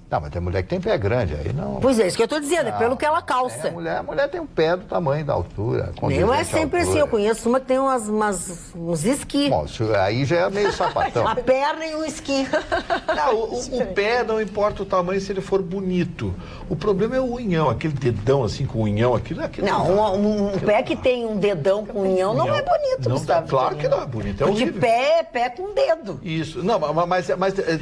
Não, mas tem mulher que tem pé grande, aí não. Pois é, isso que eu tô dizendo, é pelo que ela calça. A mulher tem um pé do tamanho da altura. Não condizente é à sempre altura. assim, eu conheço uma que tem uns esqui. Bom, aí já é meio sapatão. Uma perna e um esqui. Não, o pé não importa o tamanho se ele for bonito. O problema é o unhão, aquele dedão assim com unhão, aquilo Não, um pé que tem um dedão com unhão não é bonito, não Gustavo. claro que Vitorino. não é bonito, é Porque horrível. pé é pé com dedo. Isso. Não, mas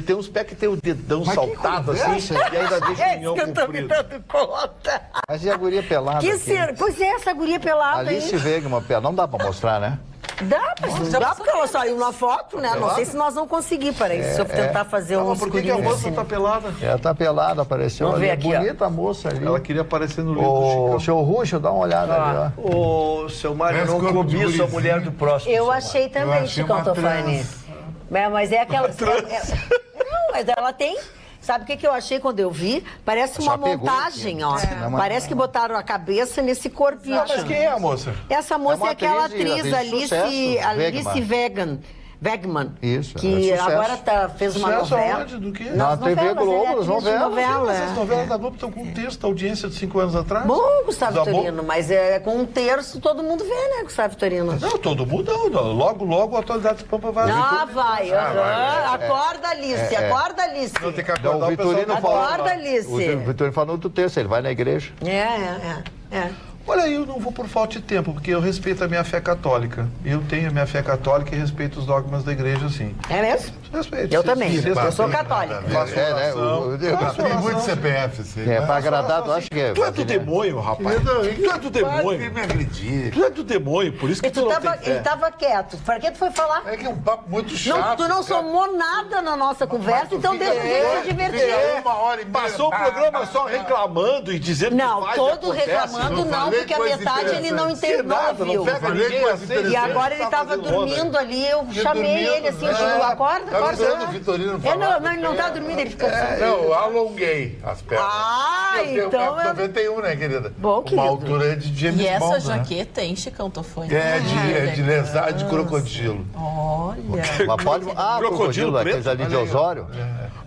tem uns pés que tem o dedão Mas que saltado assim conversa, e ainda deixa o É isso unhão que eu tô me comprido. dando conta. Mas e a guria pelada Que aqui? ser... Pois é, essa guria pelada Alice aí. Wegman, não dá pra mostrar, né? Dá, mas não dá porque ela saiu na foto, né? Não sei se nós vamos conseguir, peraí. Se eu tentar fazer Não, um mas por que a escurinho moça assim. tá pelada? Ela tá pelada, apareceu Vamos ali. ver aqui, ó. Bonita a moça ali. Ela queria aparecer no livro do Ô, Chicão. seu Ruxo, dá uma olhada ali, ó. Ô, seu Mário, Parece não corpo de cobiça a gurizinho. mulher do próximo. Eu seu achei também, achei Chicão uma Tofani. Mas é aquela... Não, mas ela tem... Sabe o que eu achei quando eu vi? Parece Só uma pegou montagem, aqui. ó. É. Parece que botaram a cabeça nesse corpinho. Mas quem é a moça? Essa moça uma é aquela atriz atriz, de Alice sucesso, Wegman. Isso, Que é sucesso. agora fez uma Sucesso novela. aonde? Do quê? Na TV Globo, nas novelas. Novela, Essas novelas da Globo estão com um terço da audiência de 5 anos atrás. Bom, Gustavo Desabou. Vitorino, mas é com um terço todo mundo vê, né, Gustavo Vitorino? Não, todo mundo não. Logo a atualidade de Pampa vai. Ah, vai. Acorda, Alice, acorda, Alice. Não tem que Então, acordar o o pessoal. Vitorino Acorda, falou. Alice. O Vitorino falou do texto, ele vai na igreja. É. Olha, eu não vou por falta de tempo, porque eu respeito a minha fé católica. Eu tenho a minha fé católica e respeito os dogmas da igreja, sim. É mesmo? Respeito. Eu também. Sim, Eu sou católica. Faço oração. Tem muito CPF, assim. Para agradar, tu acha que é... Tu é do demônio, rapaz. Tu é do demônio. Me acredita. Tu é do demônio, por isso que tu não tem fé. Ele tava quieto. Pra que tu foi falar? É que é um papo muito Não, chato. tu não somou nada na nossa conversa, então deixa a gente se divertir. Uma hora e meia. Passou o programa só reclamando e dizendo Não, que faz todo e acontece. reclamando não, falei porque a coisa metade ele não interessante. entendeu, não Nada, não ouviu. pega ninguém assim. E agora ele tava dormindo ali, eu chamei ele assim, eu digo, acorda, Tava acorda. esperando o Vitorino falar. Não, ele não tá dormindo, ele fica assim. Não, eu alonguei as pernas. Ah, Eu tenho então 91, né, querida? Bom, Uma querido. altura de James E essa Bond, né? jaqueta hein, Chicão Tofone? É de lesar de crocodilo. Olha. Mas pode... Ah, crocodilo, aqueles ali de Osório.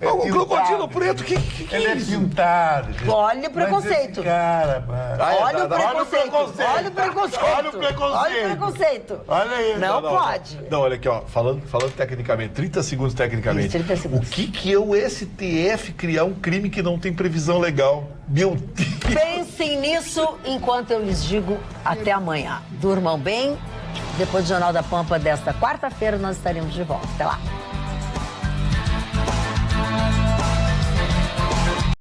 O crocodilo preto, que Ele é é isso? pintado. Olha o preconceito. Cara, mano. Olha o preconceito. Olha o preconceito. Olha o preconceito. Olha o preconceito. Olha aí. Não pode. Não, olha aqui, ó, falando tecnicamente, 30 segundos tecnicamente. Isso, 30 segundos. O que é o STF criar um crime que não tem previsão legal? Meu Deus! Pensem nisso enquanto eu lhes digo até amanhã. Durmam bem. Depois do Jornal da Pampa desta quarta-feira, nós estaremos de volta. Até lá.